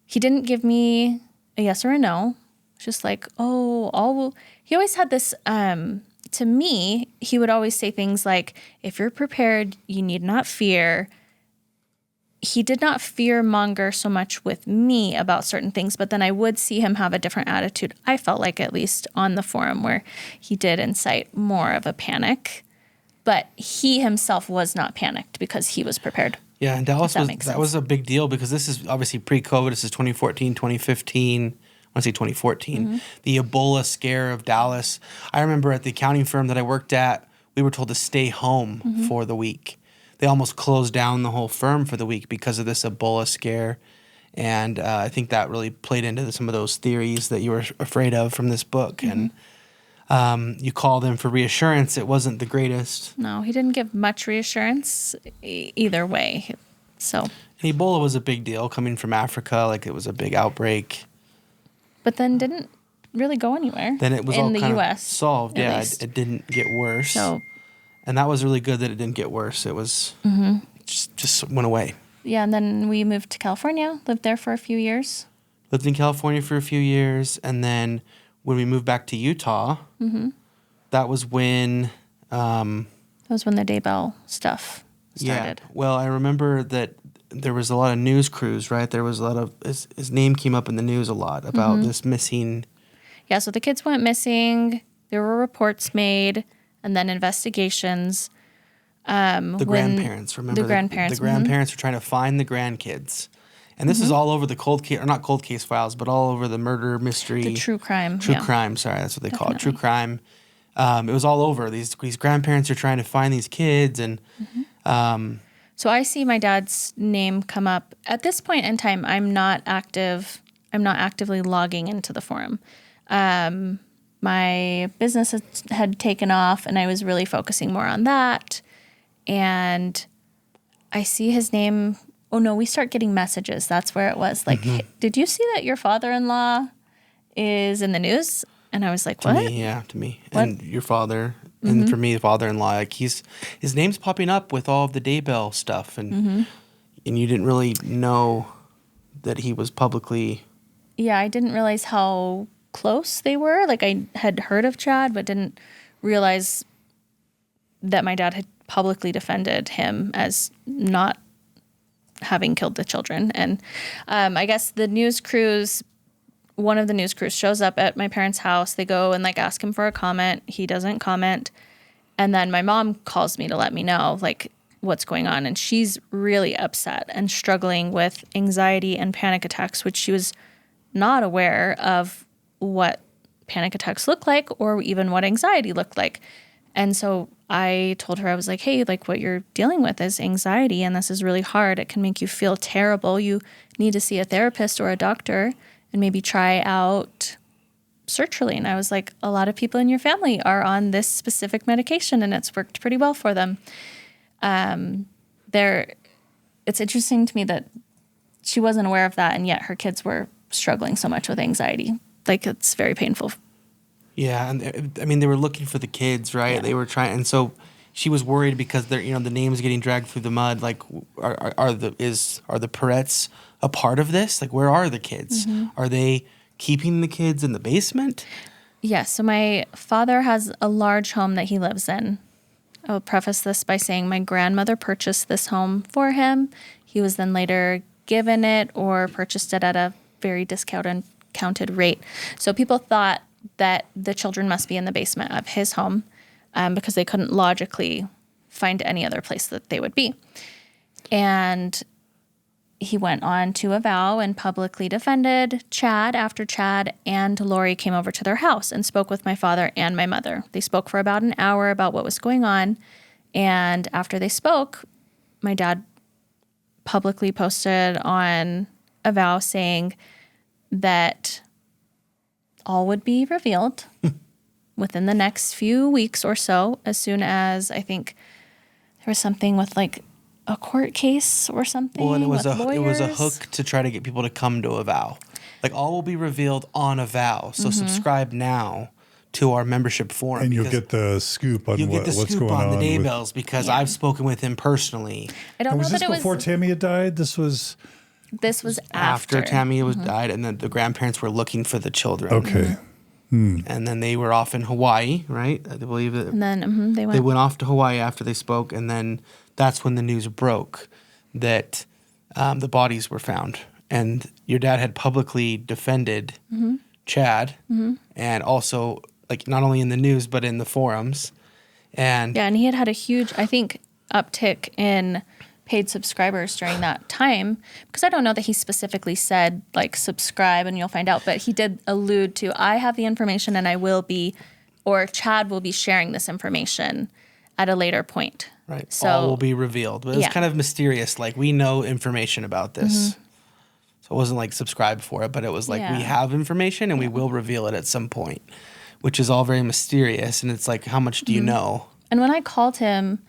he didn't give me a yes or a no. Just like, he always had this, to me, he would always say things like, if you're prepared, you need not fear. He did not fear monger so much with me about certain things, but then I would see him have a different attitude. I felt like, at least on the forum, where he did incite more of a panic, but he himself was not panicked because he was prepared. Yeah, and Dallas that makes sense. was a big deal because this is obviously pre-COVID. This is 2014, 2015. I want to say 2014. The Ebola scare of Dallas. I remember at the accounting firm that I worked at, we were told to stay home for the week. They almost closed down the whole firm for the week because of this Ebola scare. And I think that really played into some of those theories that you were afraid of from this book. And you called him for reassurance. It wasn't the greatest. No, he didn't give much reassurance either way. So, And Ebola was a big deal coming from Africa. Like, it was a big outbreak. but then didn't really go anywhere. Then it was in all the kind U.S. of solved. at Yeah, least. it didn't get worse. So, And that was really good that it didn't get worse. It was just went away. yeah, and then we moved to California, lived there for a few years. Lived in California for a few years, and then when we moved back to Utah, that was when. That was when the Daybell stuff started. Yeah. Well, I remember that there was a lot of news crews, right? There was a lot of his name came up in the news a lot about this missing. Yeah, so the kids went missing. There were reports made and then investigations. The grandparents, remember? The grandparents. The grandparents are trying to find the grandkids. And this is all over the cold case, or not cold case files, but all over the murder mystery. The true crime. True crime, sorry, that's what they call it. True crime. It was all over. These grandparents are trying to find these kids. And so I see my dad's name come up. At this point in time, I'm not actively logging into the forum. My business had taken off, and I was really focusing more on that. And I see his name. Oh, no, we start getting messages. That's where it was. Like, hey, did you see that your father-in-law is in the news? And I was like, what? To me. What? And your father. And for me, the father-in-law. Like, his name's popping up with all of the Daybell stuff. And you didn't really know that he was publicly... Yeah, I didn't realize how close they were. Like, I had heard of Chad, but didn't realize that my dad had publicly defended him as not having killed the children. And I guess the news crews, one of the news crews shows up at my parents' house. They go and like ask him for a comment. He doesn't comment. And then my mom calls me to let me know like what's going on. And she's really upset and struggling with anxiety and panic attacks, which she was not aware of what panic attacks look like or even what anxiety looked like. And so I told her, I was like, hey, like what you're dealing with is anxiety, and this is really hard. It can make you feel terrible. You need to see a therapist or a doctor and maybe try out sertraline. I was like, a lot of people in your family are on this specific medication, and it's worked pretty well for them. It's interesting to me that she wasn't aware of that, and yet her kids were struggling so much with anxiety. Like, it's very painful. Yeah, and I mean, they were looking for the kids, right? Yeah. They were trying, and so she was worried because they're, the name's getting dragged through the mud. Like, are the Peretts a part of this? Like, where are the kids? Are they keeping the kids in the basement? Yes. So my father has a large home that he lives in. I will preface this by saying my grandmother purchased this home for him. He was then later given it or purchased it at a very discounted rate. So people thought that the children must be in the basement of his home because they couldn't logically find any other place that they would be. And he went on to Avow and publicly defended Chad after Chad and Lori came over to their house and spoke with my father and my mother. They spoke for about an hour about what was going on. And after they spoke, my dad publicly posted on Avow saying that all would be revealed within the next few weeks or so, as soon as I think there was something with like a court case or something. Well, and it was a hook to try to get people to come to Avow. Like, all will be revealed on Avow. So subscribe now to our membership forum. And you'll get the scoop on what's going on. The Daybells because I've spoken with him personally. I don't know was that this before Tammy had died? This was after Tammy died, and then the grandparents were looking for the children. Okay. And then they were off in Hawaii, right? I believe that. And then they went off to Hawaii after they spoke, and then that's when the news broke that the bodies were found. And your dad had publicly defended Chad, and also like not only in the news but in the forums. And he had a huge, I think, uptick in paid subscribers during that time, because I don't know that he specifically said like subscribe and you'll find out, but he did allude to, I have the information and I will be, or Chad will be sharing this information at a later point. Right. So all will be revealed. But it was kind of mysterious. Like, we know information about this. So it wasn't like subscribe for it, but it was like we have information and we will reveal it at some point, which is all very mysterious. And it's like, how much do you know? And when I called him,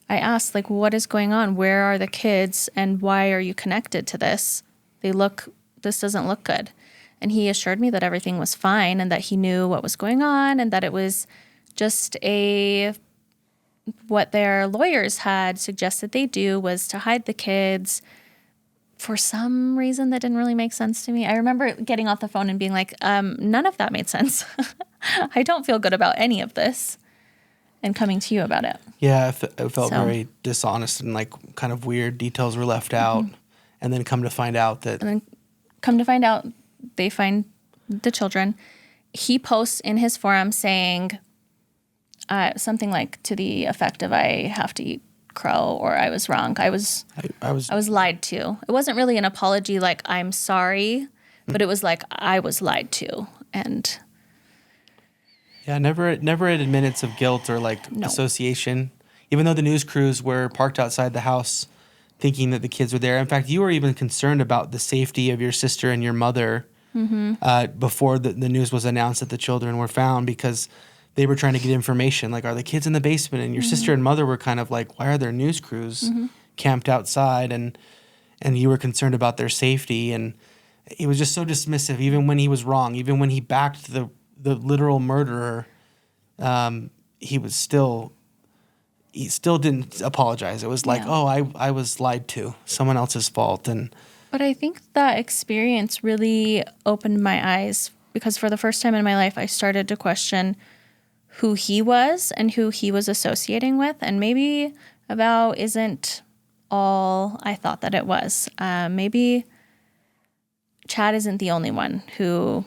I asked, like, what is going on? Where are the kids? And why are you connected to this? This doesn't look good. And he assured me that everything was fine and that he knew what was going on and that it was just what their lawyers had suggested they do was to hide the kids for some reason that didn't really make sense to me. I remember getting off the phone and being like, none of that made sense. I don't feel good about any of this. And coming to you about it. Yeah, it felt very dishonest and like kind of weird. Details were left out. And then come to find out they find the children. He posts in his forum saying something like to the effect of, I have to eat crow or I was wrong. I was lied to. It wasn't really an apology like I'm sorry, but it was like I was lied to. And yeah, never admitted minutes of guilt or association. Even though the news crews were parked outside the house thinking that the kids were there. In fact, you were even concerned about the safety of your sister and your mother before the news was announced that the children were found, because they were trying to get information. Like, are the kids in the basement? And your sister and mother were kind of like, why are there news crews camped outside? And you were concerned about their safety. And he was just so dismissive, even when he was wrong, even when he backed the literal murderer. He still didn't apologize. It was like, I was lied to, someone else's fault. But I think that experience really opened my eyes, because for the first time in my life, I started to question who he was and who he was associating with. And maybe Avow isn't all I thought that it was. Maybe Chad isn't the only one who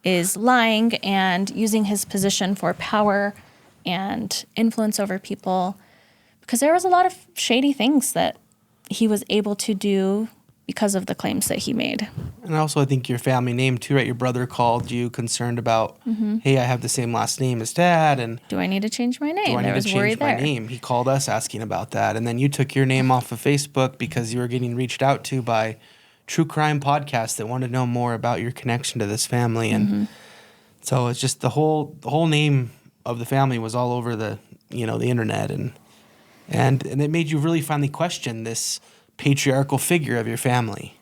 is lying and using his position for power and influence over people, because there was a lot of shady things that he was able to do because of the claims that he made. And also, I think your family name too, right? Your brother called you concerned about, hey, I have the same last name as Dad, and do I need to change my name? Do I need to change my name? He called us asking about that, and then you took your name off of Facebook because you were getting reached out to by true crime podcasts that wanted to know more about your connection to this family, and so it's just the whole name of the family was all over the internet, and it made you really finally question this patriarchal figure of your family,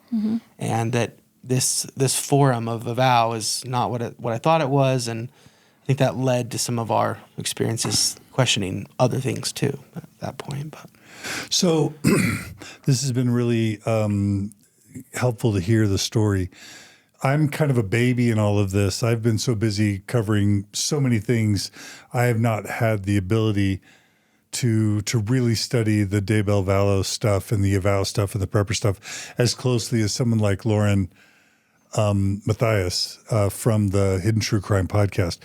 and that this forum of Avow is not what I thought it was, and I think that led to some of our experiences questioning other things too at that point. But so this has been really helpful to hear the story. I'm kind of a baby in all of this. I've been so busy covering so many things. I have not had the ability to really study the Daybell Vallow stuff and the Avow stuff and the prepper stuff as closely as someone like Lauren Matthias from the Hidden True Crime podcast.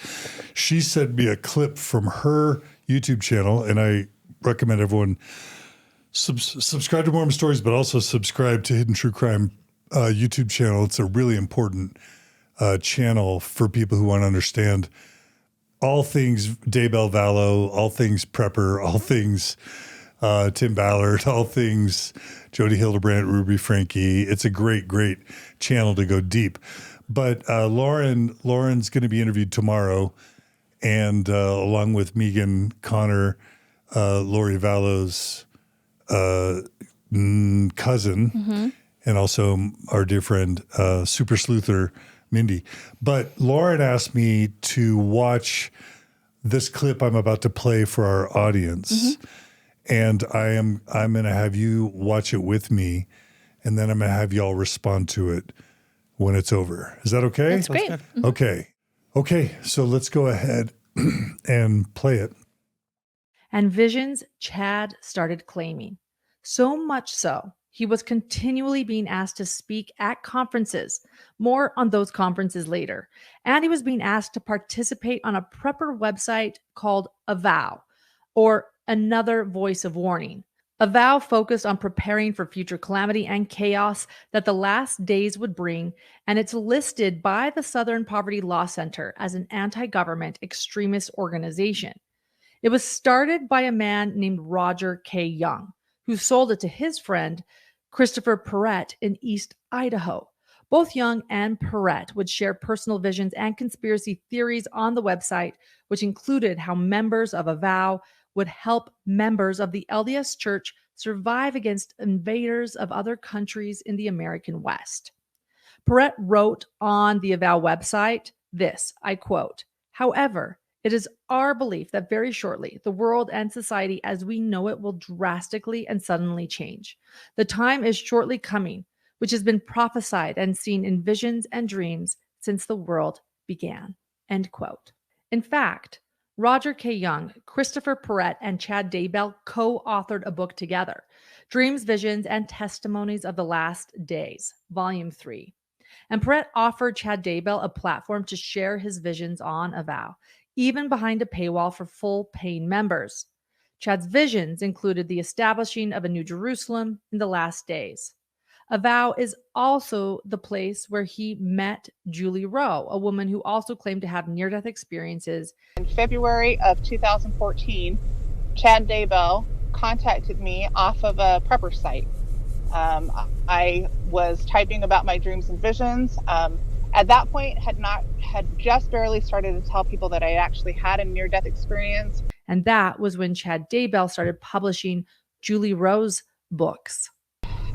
She sent me a clip from her YouTube channel, and I recommend everyone subscribe to Mormon Stories, but also subscribe to Hidden True Crime YouTube channel. It's a really important channel for people who want to understand all things Daybell Vallow, all things Prepper, all things Tim Ballard, all things Jody Hildebrandt, Ruby Frankie. It's a great, great channel to go deep. But Lauren's going to be interviewed tomorrow, and along with Megan Connor, Lori Vallow's cousin, and also our dear friend, Super Sleuther, Mindy. But Lauren asked me to watch this clip I'm about to play for our audience. And I'm going to have you watch it with me, and then I'm going to have y'all respond to it when it's over. Is that okay? That's great. Okay. So let's go ahead and play it. And visions Chad started claiming. So much so, he was continually being asked to speak at conferences. More on those conferences later. And he was being asked to participate on a prepper website called Avow, or Another Voice of Warning. Avow focused on preparing for future calamity and chaos that the last days would bring, and it's listed by the Southern Poverty Law Center as an anti-government extremist organization. It was started by a man named Roger K. Young, who sold it to his friend, Christopher Perrett in East Idaho. Both Young and Perrett would share personal visions and conspiracy theories on the website, which included how members of Avow would help members of the LDS Church survive against invaders of other countries in the American West. Perrett wrote on the Avow website this, I quote, "However, it is our belief that very shortly the world and society as we know it will drastically and suddenly change. The time is shortly coming, which has been prophesied and seen in visions and dreams since the world began." End quote. In fact, Roger K. Young, Christopher Perrett, and Chad Daybell co-authored a book together, Dreams, Visions, and Testimonies of the Last Days, Volume 3. And Perrett offered Chad Daybell a platform to share his visions on Avow, even behind a paywall for full paying members. Chad's visions included the establishing of a new Jerusalem in the last days. Avow is also the place where he met Julie Rowe, a woman who also claimed to have near-death experiences. In February of 2014, Chad Daybell contacted me off of a prepper site. I was typing about my dreams and visions. At that point, had just barely started to tell people that I actually had a near-death experience. And that was when Chad Daybell started publishing Julie Rowe's books.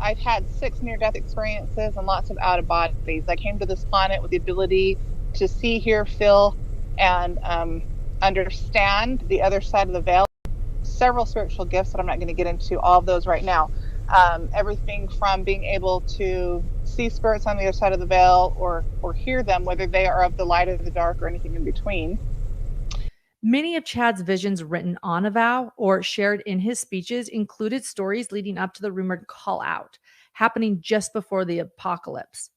I've had 6 near-death experiences and lots of out-of-bodies. I came to this planet with the ability to see, hear, feel, and understand the other side of the veil. Several spiritual gifts that I'm not going to get into all of those right now. Everything from being able to see spirits on the other side of the veil or hear them, whether they are of the light or the dark or anything in between. Many of Chad's visions written on Avow or shared in his speeches included stories leading up to the rumored call out, happening just before the apocalypse.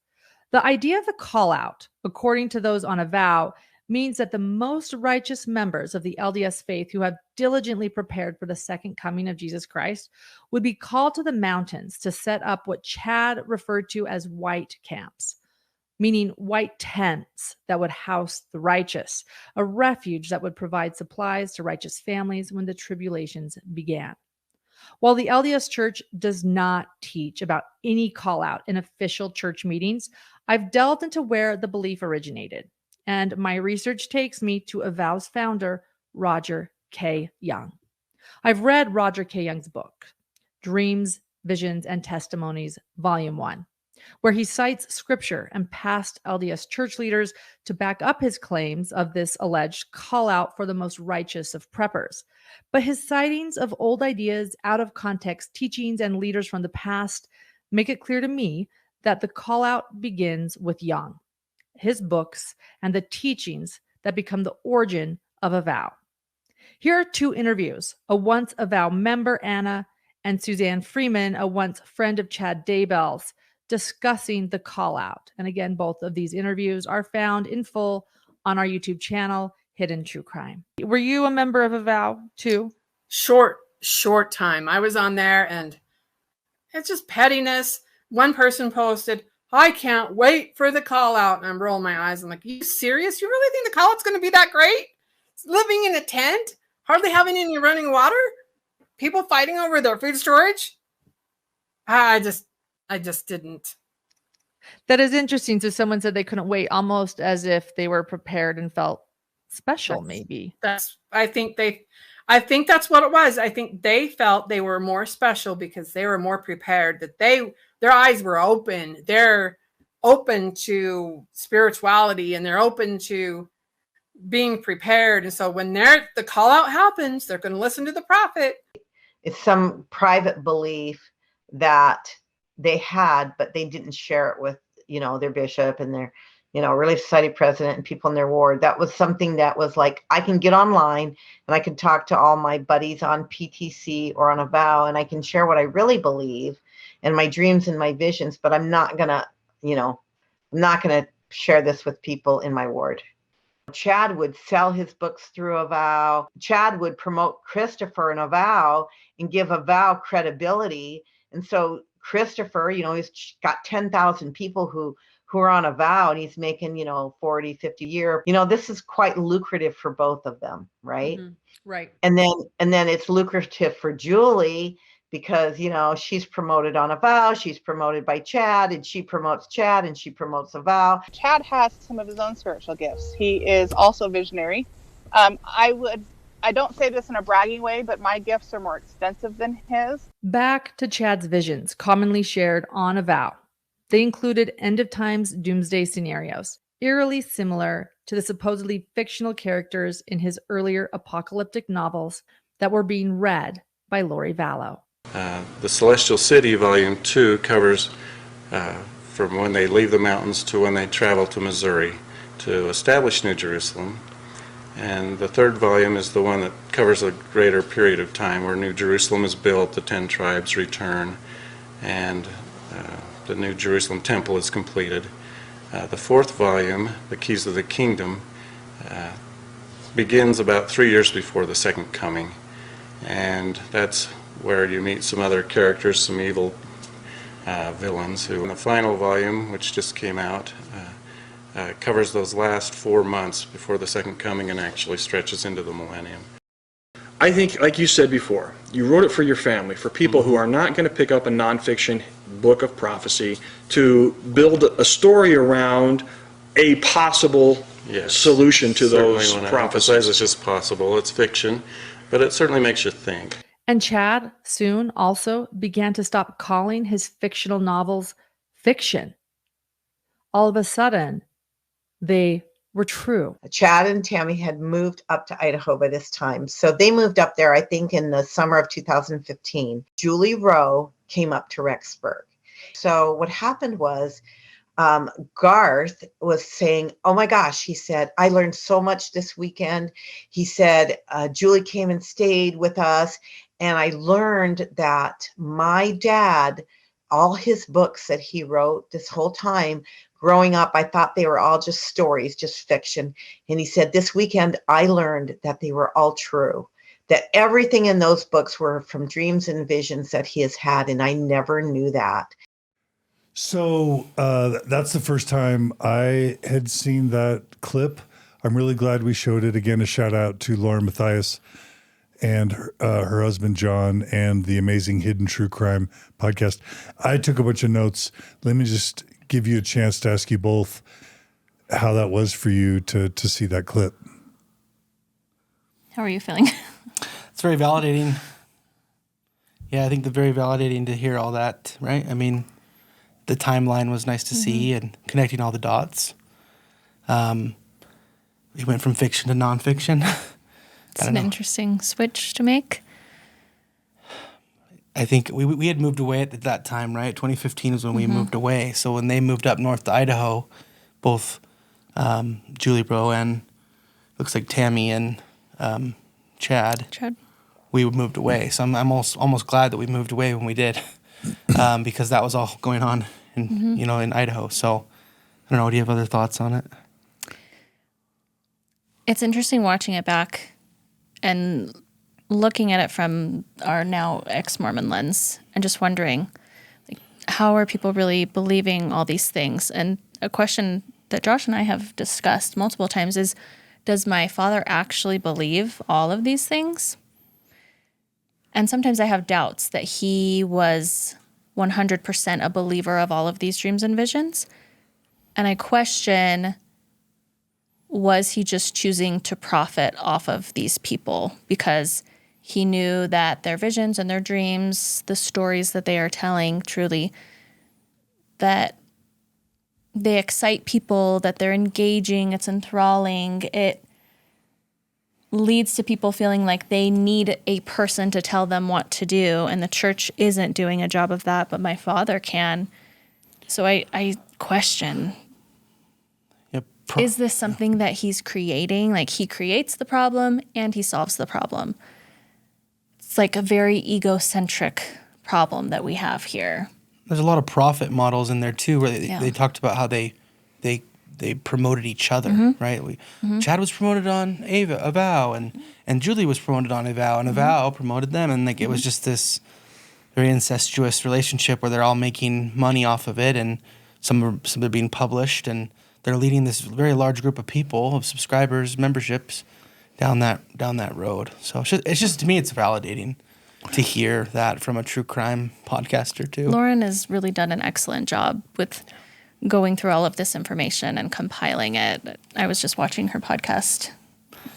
The idea of the call out, according to those on Avow, means that the most righteous members of the LDS faith who have diligently prepared for the second coming of Jesus Christ would be called to the mountains to set up what Chad referred to as white camps, meaning white tents that would house the righteous, a refuge that would provide supplies to righteous families when the tribulations began. While the LDS Church does not teach about any call out in official church meetings, I've delved into where the belief originated, and my research takes me to Avow's founder, Roger K. Young. I've read Roger K. Young's book, Dreams, Visions, and Testimonies, Volume 1, where he cites scripture and past LDS church leaders to back up his claims of this alleged call out for the most righteous of preppers. But his citings of old ideas, out of context teachings, and leaders from the past make it clear to me that the call out begins with Young, his books, and the teachings that become the origin of Avow. Here are 2 interviews, a once Avow member, Anna, and Suzanne Freeman, a once friend of Chad Daybell's, discussing the call out. And again, both of these interviews are found in full on our YouTube channel, Hidden True Crime. Were you a member of Avow too? Short time. I was on there and it's just pettiness. One person posted, "I can't wait for the call out." And I'm rolling my eyes. I'm like, "Are you serious? You really think the call out's going to be that great? Living in a tent, hardly having any running water, people fighting over their food storage." I just didn't. That is interesting. So someone said they couldn't wait, almost as if they were prepared and felt special, maybe. I think that's what it was. I think they felt they were more special because they were more prepared, that their eyes were open. They're open to spirituality and they're open to being prepared. And so when the call out happens, they're going to listen to the prophet. It's some private belief that they had, but they didn't share it with, their bishop and their, Relief Society president and people in their ward. That was something that was like, I can get online and I can talk to all my buddies on PTC or on Avow and I can share what I really believe and my dreams and my visions, but I'm not going to share this with people in my ward. Chad would sell his books through Avow. Chad would promote Christopher and Avow and give Avow credibility. And so Christopher, he's got 10,000 people who are on Avow and he's making, 40, 50 a year. This is quite lucrative for both of them, right? Mm-hmm. Right. And then it's lucrative for Julie because, she's promoted on Avow, she's promoted by Chad, and she promotes Chad and she promotes Avow. Chad has some of his own spiritual gifts. He is also visionary. I don't say this in a bragging way, but my gifts are more extensive than his. Back to Chad's visions, commonly shared on Avow. They included end-of-times doomsday scenarios, eerily similar to the supposedly fictional characters in his earlier apocalyptic novels that were being read by Lori Vallow. The Celestial City, Volume 2, covers from when they leave the mountains to when they travel to Missouri to establish New Jerusalem. And the 3rd volume is the one that covers a greater period of time where New Jerusalem is built, the 10 tribes return, and the New Jerusalem temple is completed. The 4th volume, The Keys of the Kingdom, begins about 3 years before the second coming. And that's where you meet some other characters, some evil villains who, in the final volume, which just came out, covers those last 4 months before the second coming and actually stretches into the millennium. I think, like you said before, you wrote it for your family, for people who are not going to pick up a nonfiction book of prophecy to build a story around a possible solution to those prophecies. It's just possible. It's fiction, but it certainly makes you think. And Chad soon also began to stop calling his fictional novels fiction. All of a sudden, they were true. Chad and Tammy had moved up to Idaho by this time. So they moved up there, I think, in the summer of 2015. Julie Rowe came up to Rexburg. So what happened was Garth was saying, oh my gosh, he said, I learned so much this weekend. He said, Julie came and stayed with us. And I learned that my dad, all his books that he wrote this whole time, growing up, I thought they were all just stories, just fiction. And he said, this weekend, I learned that they were all true, that everything in those books were from dreams and visions that he has had. And I never knew that. So that's the first time I had seen that clip. I'm really glad we showed it. Again, a shout out to Lauren Mathias and her husband, John, and the amazing Hidden True Crime podcast. I took a bunch of notes. Let me just give you a chance to ask you both how that was for you to see that clip. How are you feeling? It's very validating. Yeah, I think it's very validating to hear all that, right? I mean, the timeline was nice to see and connecting all the dots. We went from fiction to nonfiction. It's an interesting switch to make. I think we had moved away at that time, right? 2015 is when we moved away. So when they moved up north to Idaho, both Julie Rowe and looks like Tammy and Chad, we moved away. So I'm almost glad that we moved away when we did, because that was all going on in in Idaho. So I don't know. Do you have other thoughts on it? It's interesting watching it back and looking at it from our now ex-Mormon lens and just wondering, like, how are people really believing all these things? And a question that Josh and I have discussed multiple times is, does my father actually believe all of these things? And sometimes I have doubts that he was 100% a believer of all of these dreams and visions. And I question, was he just choosing to profit off of these people because he knew that their visions and their dreams, the stories that they are telling, truly, that they excite people, that they're engaging, it's enthralling, it leads to people feeling like they need a person to tell them what to do, and the church isn't doing a job of that, but my father can. So I question, is this something that he's creating? Like, he creates the problem and he solves the problem. It's like a very egocentric problem that we have here. There's a lot of profit models in there too, where they talked about how they promoted each other, right? Chad was promoted on Avow, and Julie was promoted on Avow, and Avow promoted them, and like it was just this very incestuous relationship where they're all making money off of it, and some are being published, and they're leading this very large group of people, of subscribers, memberships, down that road. So it's just to me, it's validating to hear that from a true crime podcaster too. Lauren has really done an excellent job with going through all of this information and compiling it. I was just watching her podcast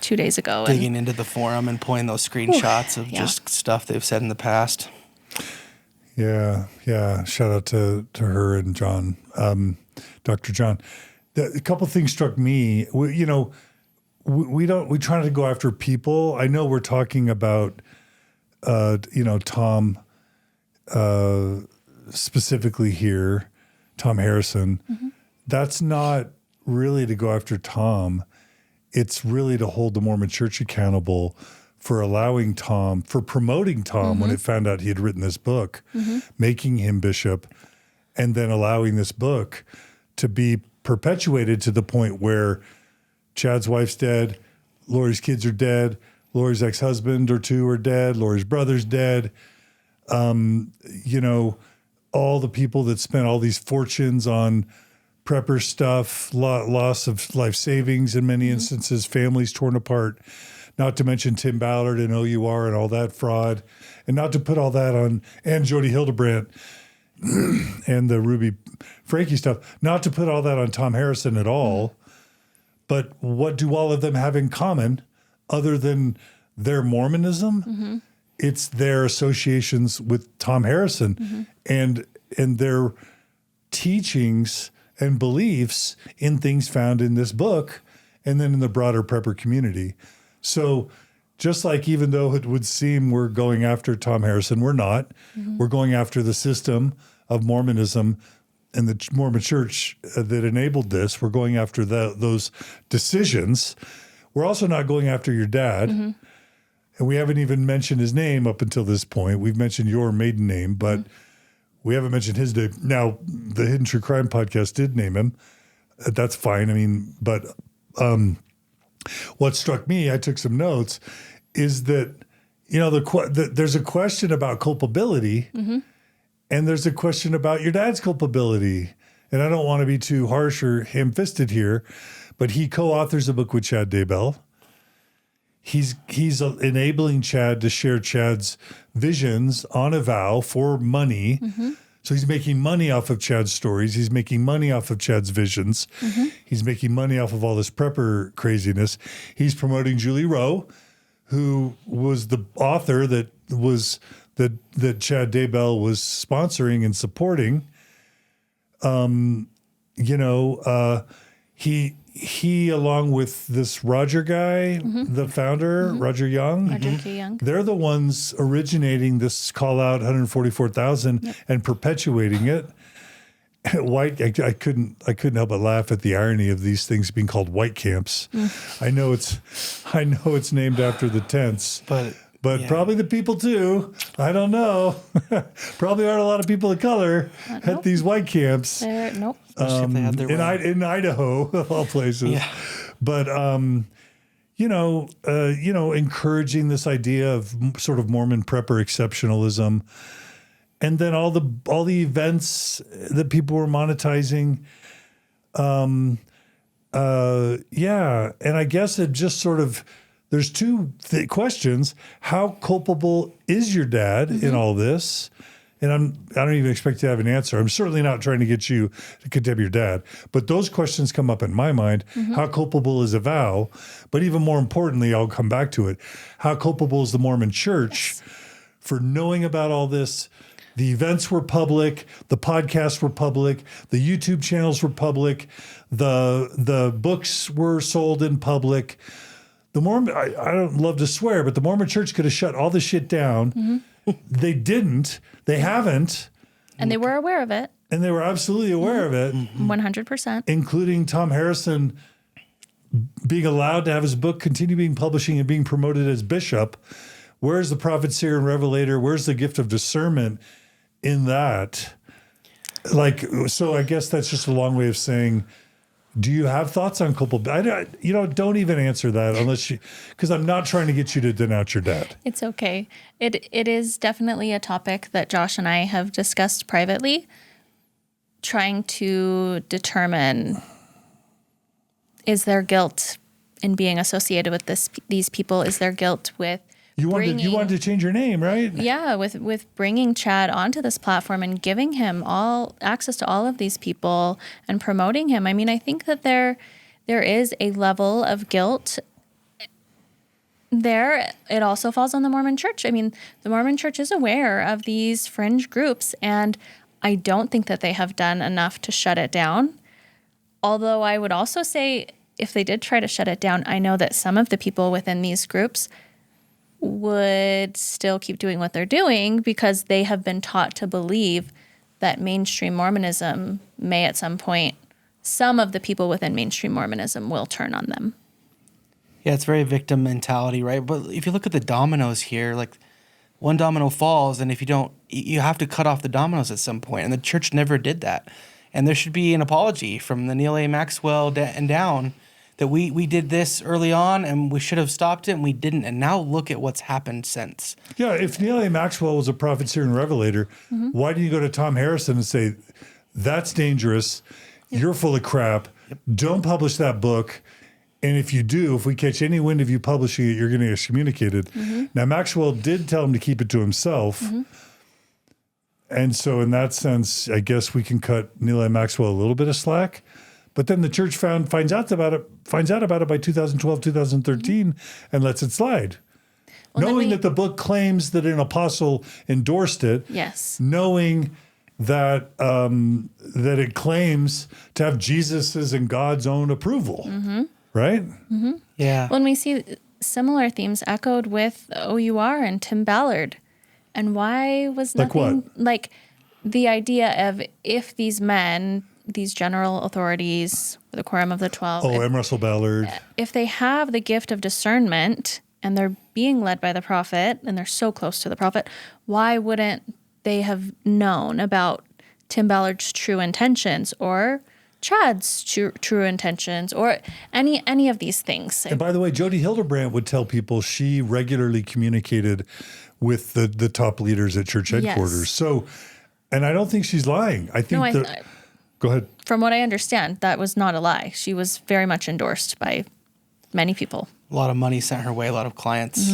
2 days ago. Digging into the forum and pulling those screenshots of just stuff they've said in the past. Yeah. Shout out to her and John, Dr. John. A couple things struck me. We try not to go after people. I know we're talking about, Tom specifically here, Tom Harrison. That's not really to go after Tom. It's really to hold the Mormon Church accountable for allowing Tom, for promoting Tom when it found out he had written this book, making him bishop, and then allowing this book to be perpetuated to the point where Chad's wife's dead, Lori's kids are dead, Lori's ex-husband or two are dead. Lori's brother's dead. You know, all the people that spent all these fortunes on prepper stuff, loss of life savings in many instances, families torn apart, not to mention Tim Ballard and OUR and all that fraud, and not to put all that on, and Jody Hildebrandt and the Ruby Frankie stuff, not to put all that on Tom Harrison at all. But what do all of them have in common other than their Mormonism? It's their associations with Tom Harrison and their teachings and beliefs in things found in this book and then in the broader prepper community. So just like even though it would seem we're going after Tom Harrison, we're not. We're going after the system of Mormonism and the Mormon church that enabled this. We're going after those decisions. We're also not going after your dad. And we haven't even mentioned his name up until this point. We've mentioned your maiden name, but we haven't mentioned his name. Now, the Hidden True Crime podcast did name him. That's fine. I mean, but what struck me, I took some notes, is that, you know, there's a question about culpability and there's a question about your dad's culpability. And I don't want to be too harsh or ham-fisted here, but he co-authors a book with Chad Daybell. He's enabling Chad to share Chad's visions on Avow for money. So he's making money off of Chad's stories. He's making money off of Chad's visions. He's making money off of all this prepper craziness. He's promoting Julie Rowe, who was the author that Chad Daybell was sponsoring and supporting. He along with this Roger guy, the founder, Roger Young. Roger K. Young. They're the ones originating this call out 144,000 and perpetuating it. White, I couldn't help but laugh at the irony of these things being called white camps. I know it's named after the tents. But probably the people too. I don't know. Probably aren't a lot of people of color at these white camps. Nope. In Idaho, of all places. Yeah. But encouraging this idea of sort of Mormon prepper exceptionalism, and then all the events that people were monetizing. And I guess it just sort of. There's two questions. How culpable is your dad in all this? And I don't even expect to have an answer. I'm certainly not trying to get you to condemn your dad. But those questions come up in my mind. How culpable is Avow? But even more importantly, I'll come back to it. How culpable is the Mormon church for knowing about all this? The events were public. The podcasts were public. The YouTube channels were public. The books were sold in public. The Mormon, I don't love to swear, but the Mormon church could have shut all this shit down. They didn't. They haven't. And they were aware of it. And they were absolutely aware of it. 100%. Including Tom Harrison being allowed to have his book continue being publishing and being promoted as bishop. Where's the prophet, seer, and revelator? Where's the gift of discernment in that? So I guess that's just a long way of saying, do you have thoughts on culpability? Don't even answer that because I'm not trying to get you to denounce your dad. It's okay. It is definitely a topic that Josh and I have discussed privately, trying to determine, is there guilt in being associated with these people? Is there guilt with You wanted to change your name, right? Yeah, with bringing Chad onto this platform and giving him all access to all of these people and promoting him. I mean, I think that there is a level of guilt there. It also falls on the Mormon Church. I mean, the Mormon Church is aware of these fringe groups, and I don't think that they have done enough to shut it down. Although I would also say if they did try to shut it down, I know that some of the people within these groups would still keep doing what they're doing because they have been taught to believe that mainstream Mormonism may at some point, some of the people within mainstream Mormonism will turn on them. Yeah, it's very victim mentality, right? But if you look at the dominoes here, like one domino falls, and if you don't, you have to cut off the dominoes at some point, and the church never did that. And there should be an apology from the Neil A. Maxwell and down that we did this early on and we should have stopped it and we didn't. And now look at what's happened since. Yeah, if Neil A. Maxwell was a prophet, seer, and revelator, why do you go to Tom Harrison and say, that's dangerous, you're full of crap, don't publish that book, and if you do, if we catch any wind of you publishing it, you're going to get excommunicated. Now, Maxwell did tell him to keep it to himself, and so in that sense, I guess we can cut Neil A. Maxwell a little bit of slack. But then the church finds out about it by 2012, 2013, and lets it slide. Well, knowing that the book claims that an apostle endorsed it. Yes. Knowing that that it claims to have Jesus's and God's own approval. Right? Yeah. When we see similar themes echoed with OUR and Tim Ballard. And why was nothing like the idea of if these men, these general authorities, the Quorum of the 12. M. Russell Ballard. If they have the gift of discernment and they're being led by the prophet and they're so close to the prophet, why wouldn't they have known about Tim Ballard's true intentions or Chad's true intentions or any of these things? And by the way, Jody Hildebrandt would tell people she regularly communicated with the top leaders at church headquarters. Yes. So, and I don't think she's lying. I think go ahead. From what I understand, that was not a lie. She was very much endorsed by many people. A lot of money sent her way, a lot of clients.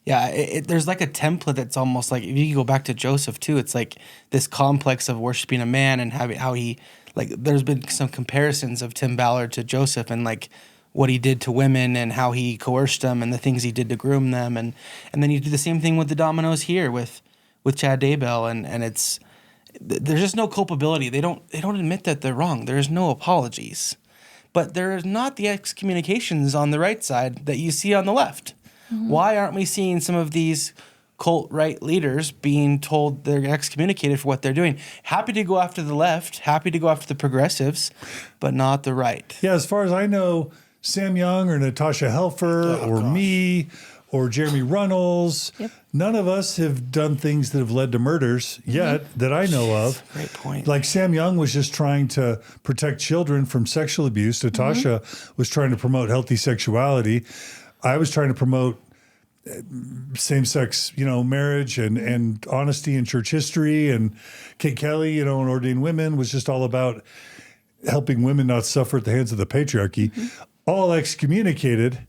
There's like a template that's almost like, if you go back to Joseph too, it's like this complex of worshiping a man and how he, like, there's been some comparisons of Tim Ballard to Joseph and like what he did to women and how he coerced them and the things he did to groom them. And then you do the same thing with the dominoes here with Chad Daybell and it's, there's just no culpability. They don't admit that they're wrong. There's no apologies. But there is not the excommunications on the right side that you see on the left. Why aren't we seeing some of these cult right leaders being told they're excommunicated for what they're doing? Happy to go after the left, happy to go after the progressives, but not the right. Yeah, as far as I know, Sam Young or Natasha Helfer me or Jeremy Runnels, none of us have done things that have led to murders yet that I know of. Great point. Like Sam Young was just trying to protect children from sexual abuse. Natasha was trying to promote healthy sexuality. I was trying to promote same-sex, marriage and honesty in church history. And Kate Kelly, and Ordained Women was just all about helping women not suffer at the hands of the patriarchy. All excommunicated.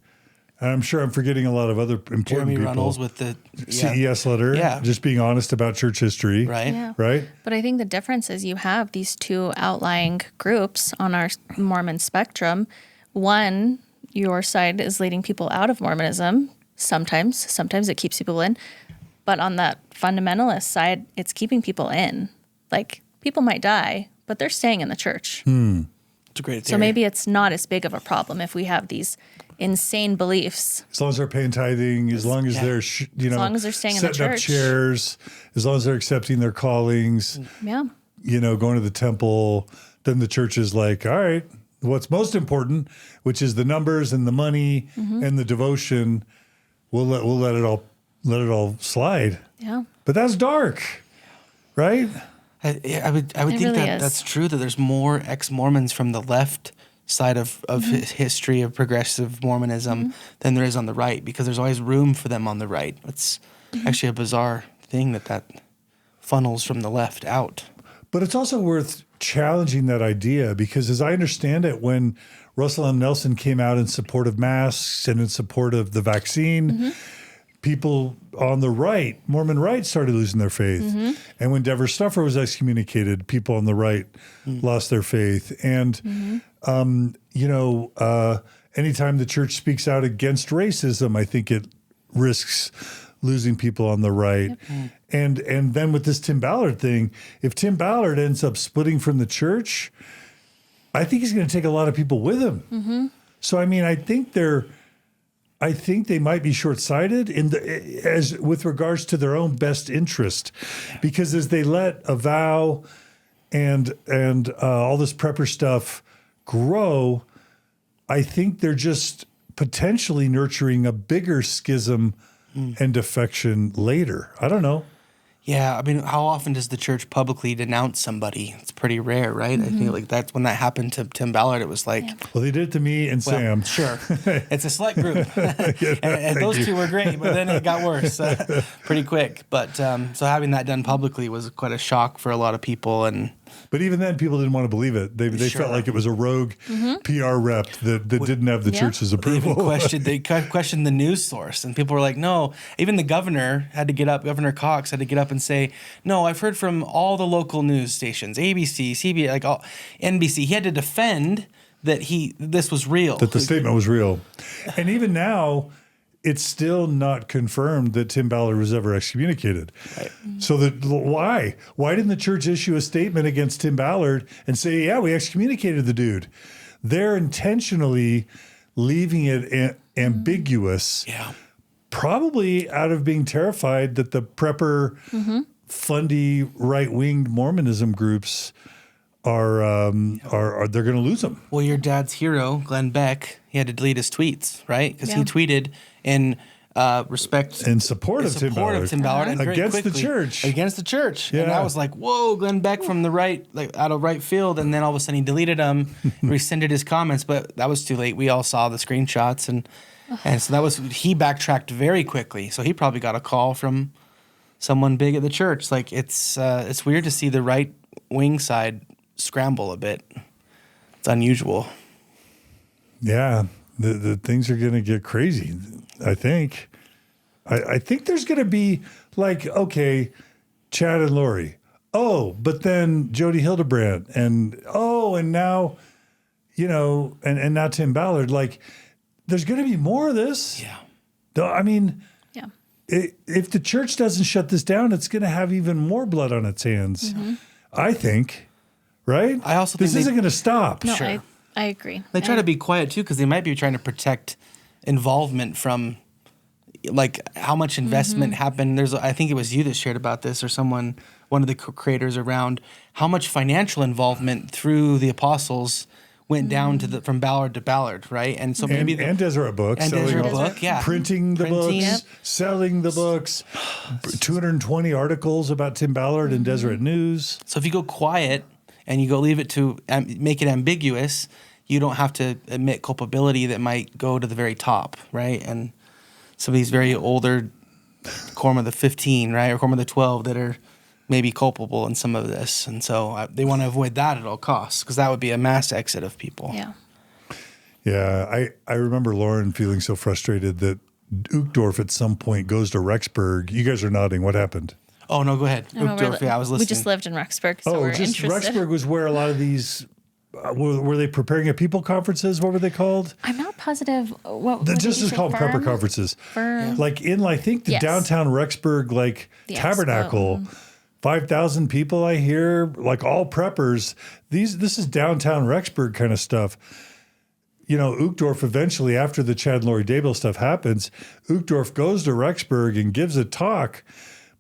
And I'm sure I'm forgetting a lot of other important Jeremy people. Runnels with the CES letter, just being honest about church history. Right. Yeah. Right? But I think the difference is you have these two outlying groups on our Mormon spectrum. One, your side is leading people out of Mormonism. Sometimes it keeps people in. But on that fundamentalist side, it's keeping people in. Like, people might die, but they're staying in the church. It's a great theory. So maybe it's not as big of a problem if we have these insane beliefs. As long as they're paying tithing, as long as they're, as long as they're staying in the setting up church. chairs, as long as they're accepting their callings, Yeah. going to the temple, then the church is like, all right, what's most important, which is the numbers and the money and the devotion, we'll let it all slide. Yeah. But that's dark, right? I would think really that is. that's true, that there's more ex-Mormons from the left side of history of progressive Mormonism than there is on the right, because there's always room for them on the right. It's actually a bizarre thing that funnels from the left out. But it's also worth challenging that idea, because as I understand it, when Russell M. Nelson came out in support of masks and in support of the vaccine, people on the right, Mormon right, started losing their faith. And when Deborah Stuffer was excommunicated, people on the right lost their faith. And, anytime the church speaks out against racism, I think it risks losing people on the right. And then with this Tim Ballard thing, if Tim Ballard ends up splitting from the church, I think he's going to take a lot of people with him. So, I mean, I think they might be short-sighted with regards to their own best interest, because as they let Avow and all this prepper stuff grow, I think they're just potentially nurturing a bigger schism and defection later. I don't know. Yeah, I mean, how often does the church publicly denounce somebody? It's pretty rare, right? I think like that's when that happened to Tim Ballard. It was like, Well, they did it to me and Sam. Sure, it's a select group, and those two were great, but then it got worse pretty quick. But so having that done publicly was quite a shock for a lot of people, But even then, people didn't want to believe it. They felt like it was a rogue PR rep that didn't have the church's approval. They questioned the news source, and people were like, "No." Even the governor had to get up. Governor Cox had to get up and say, "No, I've heard from all the local news stations, ABC, CBS, like all NBC." He had to defend that this was real. That the statement was real, and even now, it's still not confirmed that Tim Ballard was ever excommunicated. Right. So why didn't the church issue a statement against Tim Ballard and say, yeah, we excommunicated the dude? They're intentionally leaving it ambiguous, probably out of being terrified that the prepper, fundy, right-winged Mormonism groups are they're going to lose them. Well, your dad's hero, Glenn Beck, he had to delete his tweets, right? Because he tweeted in support of Tim Ballard and against the church. Against the church. Yeah. And I was like, whoa, Glenn Beck from the right, like out of right field. And then all of a sudden he deleted them, rescinded his comments, but that was too late. We all saw the screenshots and so he backtracked very quickly. So he probably got a call from someone big at the church. Like it's weird to see the right wing side scramble a bit. It's unusual. Yeah, the things are going to get crazy, I think. I think there's going to be like, okay, Chad and Lori. Oh, but then Jody Hildebrandt. And now, and now Tim Ballard. Like, there's going to be more of this. Yeah. I mean, if the church doesn't shut this down, it's going to have even more blood on its hands, I think. Right? I also think this isn't going to stop. No, sure. I agree. They try to be quiet too because they might be trying to protect involvement from, like, how much investment happened. I think it was you that shared about this, or someone, one of the creators, around how much financial involvement through the apostles went down to from Ballard to Ballard, right? And so maybe and Deseret Books, printing the books, selling the books, 220 articles about Tim Ballard in Deseret News. So if you go quiet and you go leave it to make it ambiguous, you don't have to admit culpability that might go to the very top, right? And some of these very older Quorum of the 15, right, or Quorum of the 12 that are maybe culpable in some of this. And so they want to avoid that at all costs because that would be a mass exit of people. Yeah. Yeah, I remember Lauren feeling so frustrated that Uchtdorf at some point goes to Rexburg. You guys are nodding. What happened? Oh, no, go ahead. Uchtdorf, I was listening. We just lived in Rexburg, so we're interested. Rexburg was where a lot of these, were they preparing at people conferences? What were they called? I'm not positive. What just as called prepper conferences. Like in, I think, the downtown Rexburg, like the tabernacle, 5,000 people I hear, like all preppers. This is downtown Rexburg kind of stuff. Uchtdorf eventually, after the Chad and Lori Daybell stuff happens, Uchtdorf goes to Rexburg and gives a talk,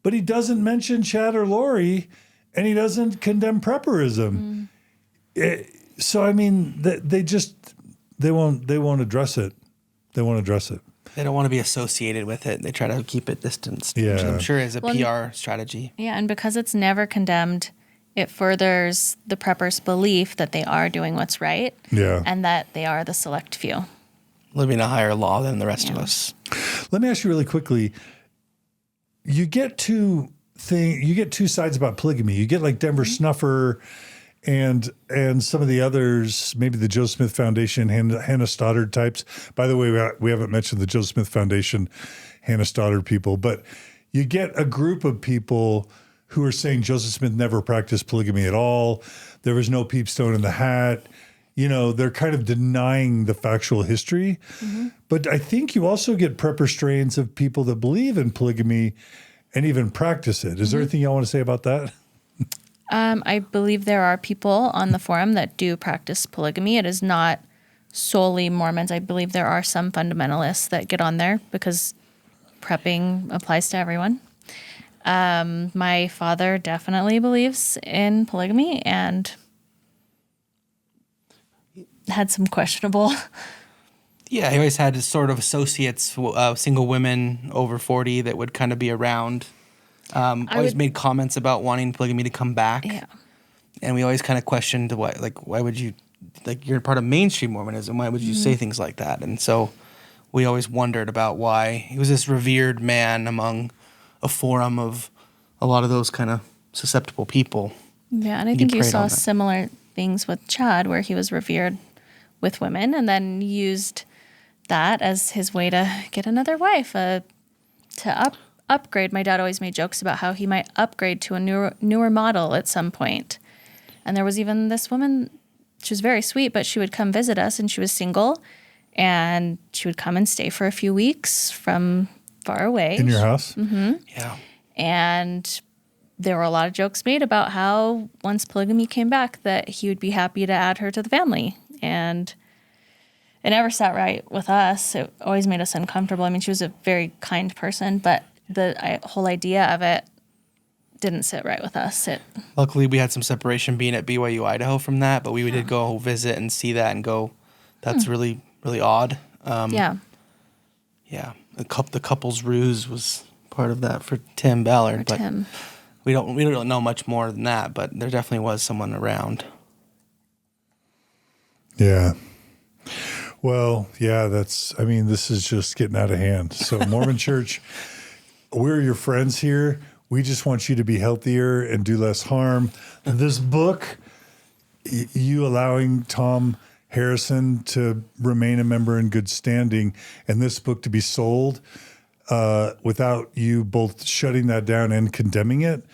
but he doesn't mention Chad or Lori, and he doesn't condemn prepperism. So I mean, they won't address it. They won't address it. They don't want to be associated with it. They try to keep it distanced, which I'm sure is a PR strategy. Yeah, and because it's never condemned, it furthers the preppers' belief that they are doing what's right, and that they are the select few, living a higher law than the rest of us. Let me ask you really quickly. You get two sides about polygamy. You get like Denver Snuffer and some of the others, maybe the Joe Smith Foundation, Hannah Stoddard types. By the way, we haven't mentioned the Joe Smith Foundation, Hannah Stoddard people, but you get a group of people who are saying Joseph Smith never practiced polygamy at all. There was no peepstone in the hat. They're kind of denying the factual history. But I think you also get prepper strains of people that believe in polygamy and even practice it. Is there anything y'all want to say about that? I believe there are people on the forum that do practice polygamy. It is not solely Mormons. I believe there are some fundamentalists that get on there because prepping applies to everyone. My father definitely believes in polygamy and had some questionable. Yeah, he always had sort of associates, single women over 40 that would kind of be around. Always made comments about wanting polygamy to come back. Yeah. And we always kind of questioned why would you, like, you're part of mainstream Mormonism, why would you say things like that? And so we always wondered about why he was this revered man among a forum of a lot of those kind of susceptible people. Yeah, and I think you saw similar things with Chad, where he was revered with women and then used that as his way to get another wife, to upgrade. My dad always made jokes about how he might upgrade to a newer model at some point. And there was even this woman, she was very sweet, but she would come visit us, and she was single, and she would come and stay for a few weeks from far away. In your house? Mm-hmm. Yeah. And there were a lot of jokes made about how once polygamy came back that he would be happy to add her to the family. And it never sat right with us. It always made us uncomfortable. I mean, she was a very kind person, but the whole idea of it didn't sit right with us. Luckily, we had some separation being at BYU-Idaho from that, but we did go visit and see that and go, that's really, really odd. Yeah. Yeah. The couple's ruse was part of that for Tim Ballard. But Tim. We don't really know much more than that, but there definitely was someone around. Yeah. Well, yeah, this is just getting out of hand. So Mormon Church, we're your friends here. We just want you to be healthier and do less harm. This book, you allowing Tom Harrison to remain a member in good standing, and this book to be sold without you both shutting that down and condemning it,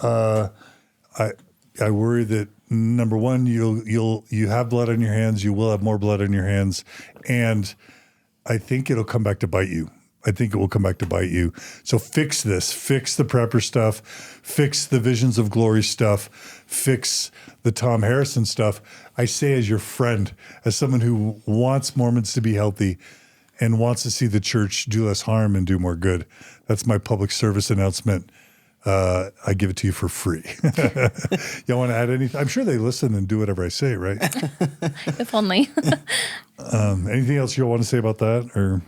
I worry that, number one, you have blood on your hands. You will have more blood on your hands, and I think it'll come back to bite you. I think it will come back to bite you. So fix this. Fix the prepper stuff. Fix the visions of glory stuff. Fix the Tom Harrison stuff. I say as your friend, as someone who wants Mormons to be healthy and wants to see the church do less harm and do more good. That's my public service announcement. I give it to you for free. Y'all want to add anything? I'm sure they listen and do whatever I say, right? If only. Anything else you want to say about that? Or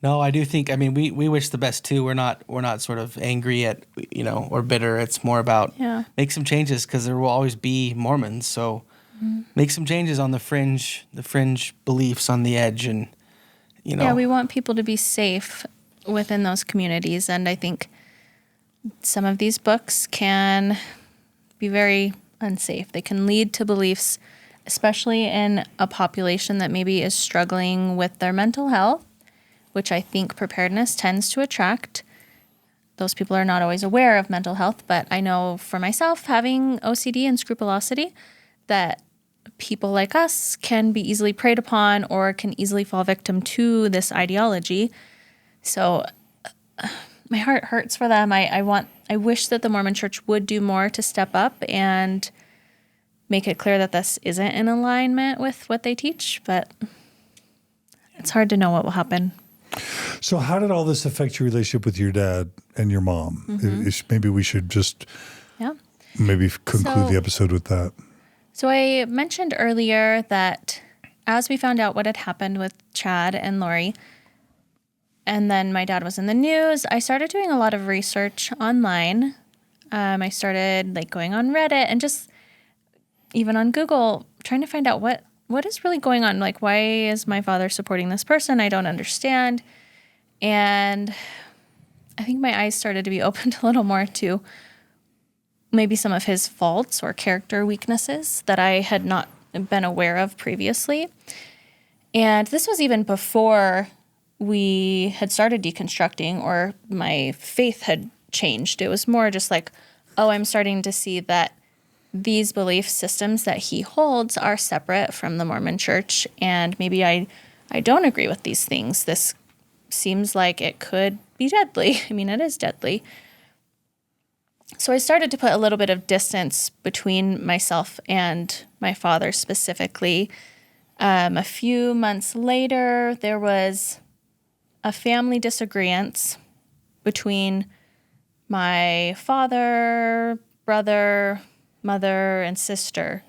no, I do think. I mean, we wish the best too. We're not sort of angry at or bitter. It's more about make some changes, because there will always be Mormons. So make some changes on the fringe beliefs on the edge, and Yeah, we want people to be safe within those communities, and I think some of these books can be very unsafe. They can lead to beliefs, especially in a population that maybe is struggling with their mental health, which I think preparedness tends to attract. Those people are not always aware of mental health, but I know for myself, having OCD and scrupulosity, that people like us can be easily preyed upon or can easily fall victim to this ideology. So my heart hurts for them. I wish that the Mormon Church would do more to step up and make it clear that this isn't in alignment with what they teach, but it's hard to know what will happen. So how did all this affect your relationship with your dad and your mom? Maybe we should just maybe conclude the episode with that. So I mentioned earlier that as we found out what had happened with Chad and Lori, and then my dad was in the news, I started doing a lot of research online. I started going on Reddit and just even on Google, trying to find out what is really going on. Why is my father supporting this person? I don't understand. And I think my eyes started to be opened a little more to maybe some of his faults or character weaknesses that I had not been aware of previously. And this was even before we had started deconstructing or my faith had changed. It was more just I'm starting to see that these belief systems that he holds are separate from the Mormon Church, and maybe I don't agree with these things. This seems like it could be deadly. I mean, it is deadly. So I started to put a little bit of distance between myself and my father specifically. A few months later, there was a family disagreement between my father, brother, mother, and sister.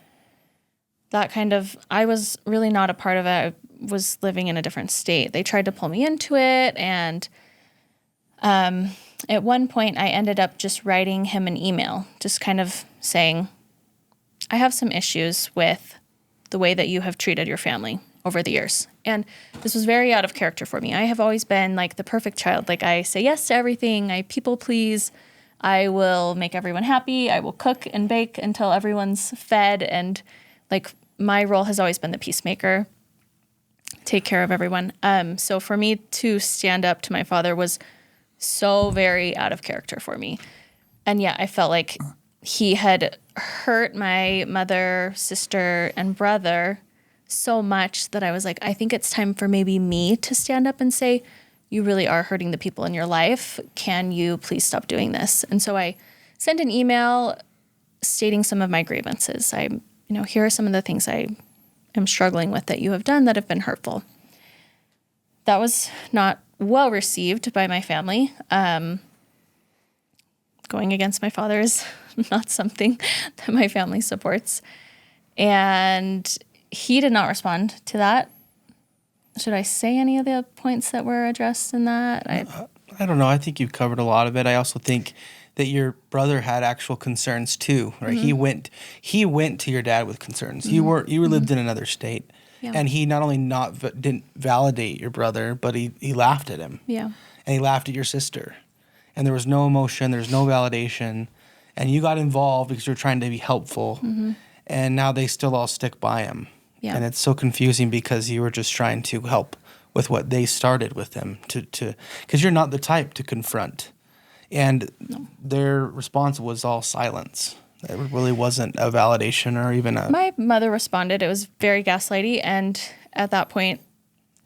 I was really not a part of it. I was living in a different state. They tried to pull me into it, and at one point, I ended up just writing him an email, just kind of saying, I have some issues with the way that you have treated your family over the years. And this was very out of character for me. I have always been like the perfect child. Like I say yes to everything. I people please. I will make everyone happy. I will cook and bake until everyone's fed. And like my role has always been the peacemaker, take care of everyone. So for me to stand up to my father was so very out of character for me. And yeah, I felt like he had hurt my mother, sister, and brother so much that I was like, I think it's time for maybe me to stand up and say, you really are hurting the people in your life. Can you please stop doing this? And so I sent an email stating some of my grievances. Here are some of the things I am struggling with that you have done that have been hurtful. That was not well received by my family. Going against my father is not something that my family supports. And he did not respond to that. Should I say any of the points that were addressed in that? I don't know. I think you covered a lot of it. I also think that your brother had actual concerns too, right? Mm-hmm. He went to your dad with concerns. Mm-hmm. You were lived in another state. Yeah. And he not only didn't validate your brother, but he laughed at him. Yeah. And he laughed at your sister. And there was no emotion, there's no validation. And you got involved because you were trying to be helpful. Mm-hmm. And now they still all stick by him. Yeah. And it's so confusing because you were just trying to help with what they started with them because you're not the type to confront. And their response was all silence. It really wasn't a validation or even a... My mother responded. It was very gaslighty. And at that point,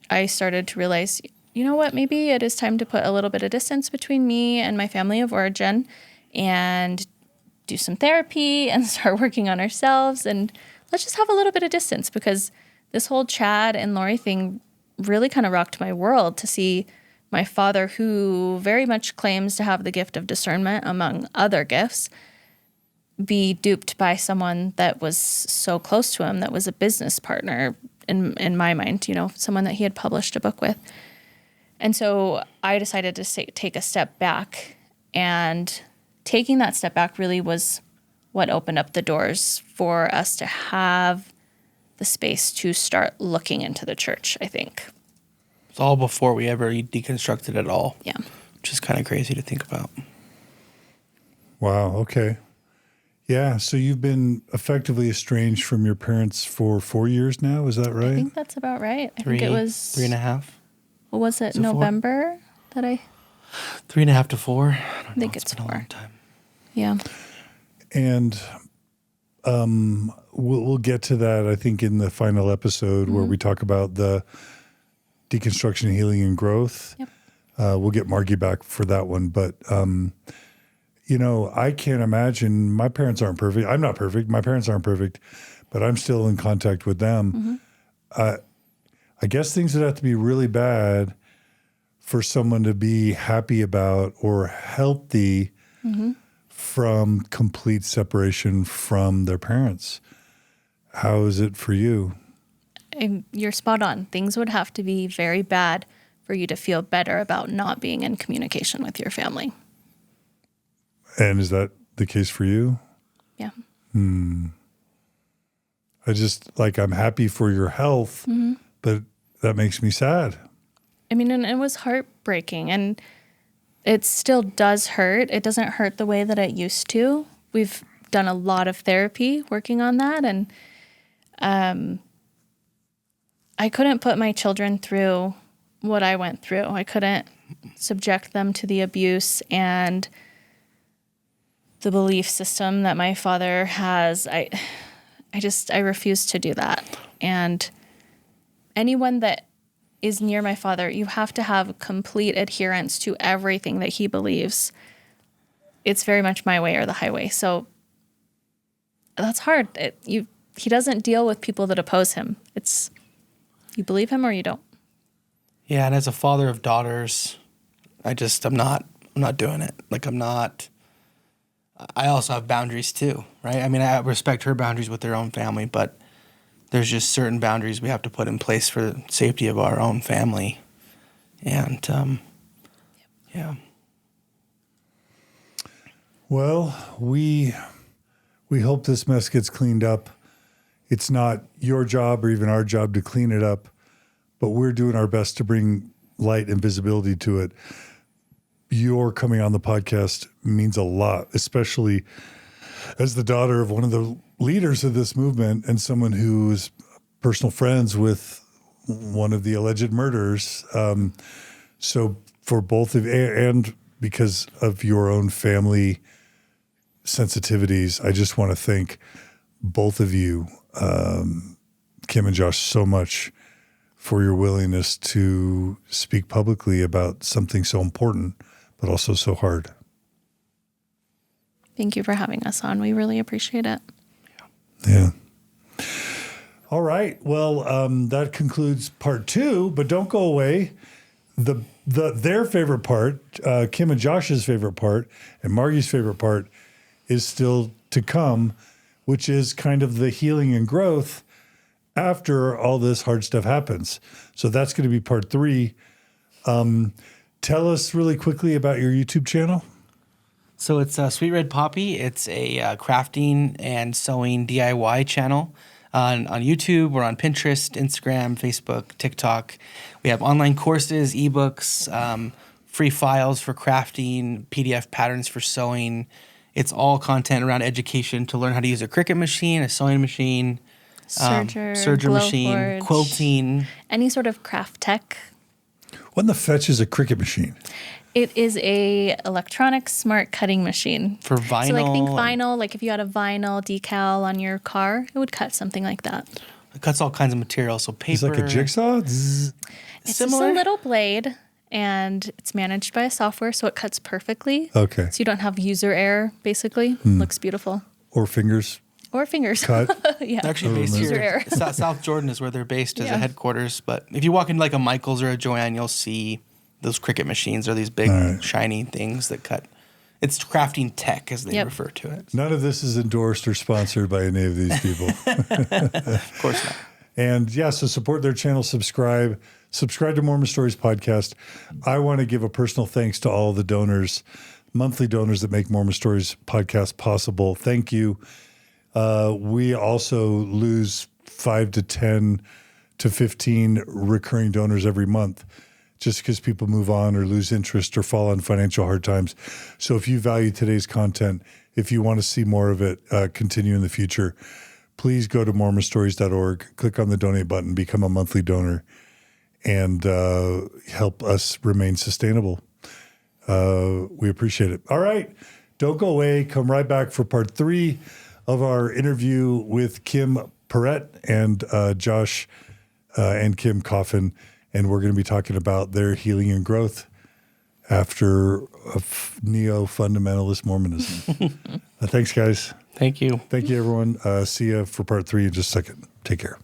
I started to realize, you know what, maybe it is time to put a little bit of distance between me and my family of origin and do some therapy and start working on ourselves. And let's just have a little bit of distance because this whole Chad and Lori thing really kind of rocked my world to see my father, who very much claims to have the gift of discernment among other gifts, be duped by someone that was so close to him, that was a business partner in my mind, someone that he had published a book with. And so I decided to take a step back, and taking that step back really was what opened up the doors for us to have the space to start looking into the church, I think. It's all before we ever deconstructed it all. Yeah. Which is kind of crazy to think about. Wow, okay. Yeah, so you've been effectively estranged from your parents for 4 years now, is that right? I think that's about right. I think it was 3.5. What was it, it November 4? that I... 3.5 to 4. I think it's been 4. a long time. Yeah. And we'll get to that, I think, in the final episode where we talk about the deconstruction, healing, and growth. Yep. We'll get Margie back for that one. But, I can't imagine. My parents aren't perfect. I'm not perfect. My parents aren't perfect. But I'm still in contact with them. I guess things would have to be really bad for someone to be happy about or healthy from complete separation from their parents. How is it for you? And you're spot on. Things would have to be very bad for you to feel better about not being in communication with your family. And is that the case for you? Yeah. I'm happy for your health, but that makes me sad. I mean, and it was heartbreaking, and it still does hurt. It doesn't hurt the way that it used to. We've done a lot of therapy working on that, and I couldn't put my children through what I went through. I couldn't subject them to the abuse and the belief system that my father has. I refuse to do that. And anyone that is near my father, you have to have complete adherence to everything that he believes. It's very much my way or the highway. So that's hard. He doesn't deal with people that oppose him. It's you believe him or you don't. Yeah, and as a father of daughters, I'm not doing it. I also have boundaries too, right? I mean, I respect her boundaries with their own family, but there's just certain boundaries we have to put in place for the safety of our own family. And, yeah. Well, we hope this mess gets cleaned up. It's not your job or even our job to clean it up, but we're doing our best to bring light and visibility to it. Your coming on the podcast means a lot, especially as the daughter of one of the leaders of this movement and someone who is personal friends with one of the alleged murderers. So for both of you, and because of your own family sensitivities, I just want to thank both of you, Kim and Josh, so much for your willingness to speak publicly about something so important, but also so hard. Thank you for having us on. We really appreciate it. Yeah. All right. Well, that concludes part 2, but don't go away. Their favorite part, Kim and Josh's favorite part, and Margie's favorite part is still to come, which is kind of the healing and growth after all this hard stuff happens. So that's going to be part 3. Tell us really quickly about your YouTube channel. So it's Sweet Red Poppy. It's a crafting and sewing DIY channel on YouTube. We're on Pinterest, Instagram, Facebook, TikTok. We have online courses, ebooks, free files for crafting, PDF patterns for sewing. It's all content around education to learn how to use a Cricut machine, a sewing machine, serger machine, quilting. Any sort of craft tech. What in the fetch is a Cricut machine? It is a electronic smart cutting machine. For vinyl. So think vinyl, like if you had a vinyl decal on your car, it would cut something like that. It cuts all kinds of material, so paper. It's like a jigsaw? Zzz. It's similar? just a little blade, and it's managed by a software, so it cuts perfectly. Okay. So you don't have user error, basically. Looks beautiful. Or fingers. Or fingers. Cut. Yeah. They're actually based User here. error. South Jordan is where they're based as Yeah. a headquarters. But if you walk into like a Michael's or a Joanne, you'll see those Cricut machines are these big, shiny things that cut. It's crafting tech, as they refer to it. None of this is endorsed or sponsored by any of these people. Of course not. And yeah, so support their channel, subscribe to Mormon Stories Podcast. I want to give a personal thanks to all the donors, monthly donors that make Mormon Stories Podcast possible. Thank you. We also lose 5 to 10 to 15 recurring donors every month, just because people move on or lose interest or fall on financial hard times. So if you value today's content, if you want to see more of it continue in the future, please go to mormonstories.org, click on the donate button, become a monthly donor, and help us remain sustainable. We appreciate it. All right. Don't go away. Come right back for part 3 of our interview with Kim Perrett and Josh and Kim Coffin. And we're going to be talking about their healing and growth after neo-fundamentalist Mormonism. Thanks, guys. Thank you. Thank you, everyone. See you for part 3 in just a second. Take care.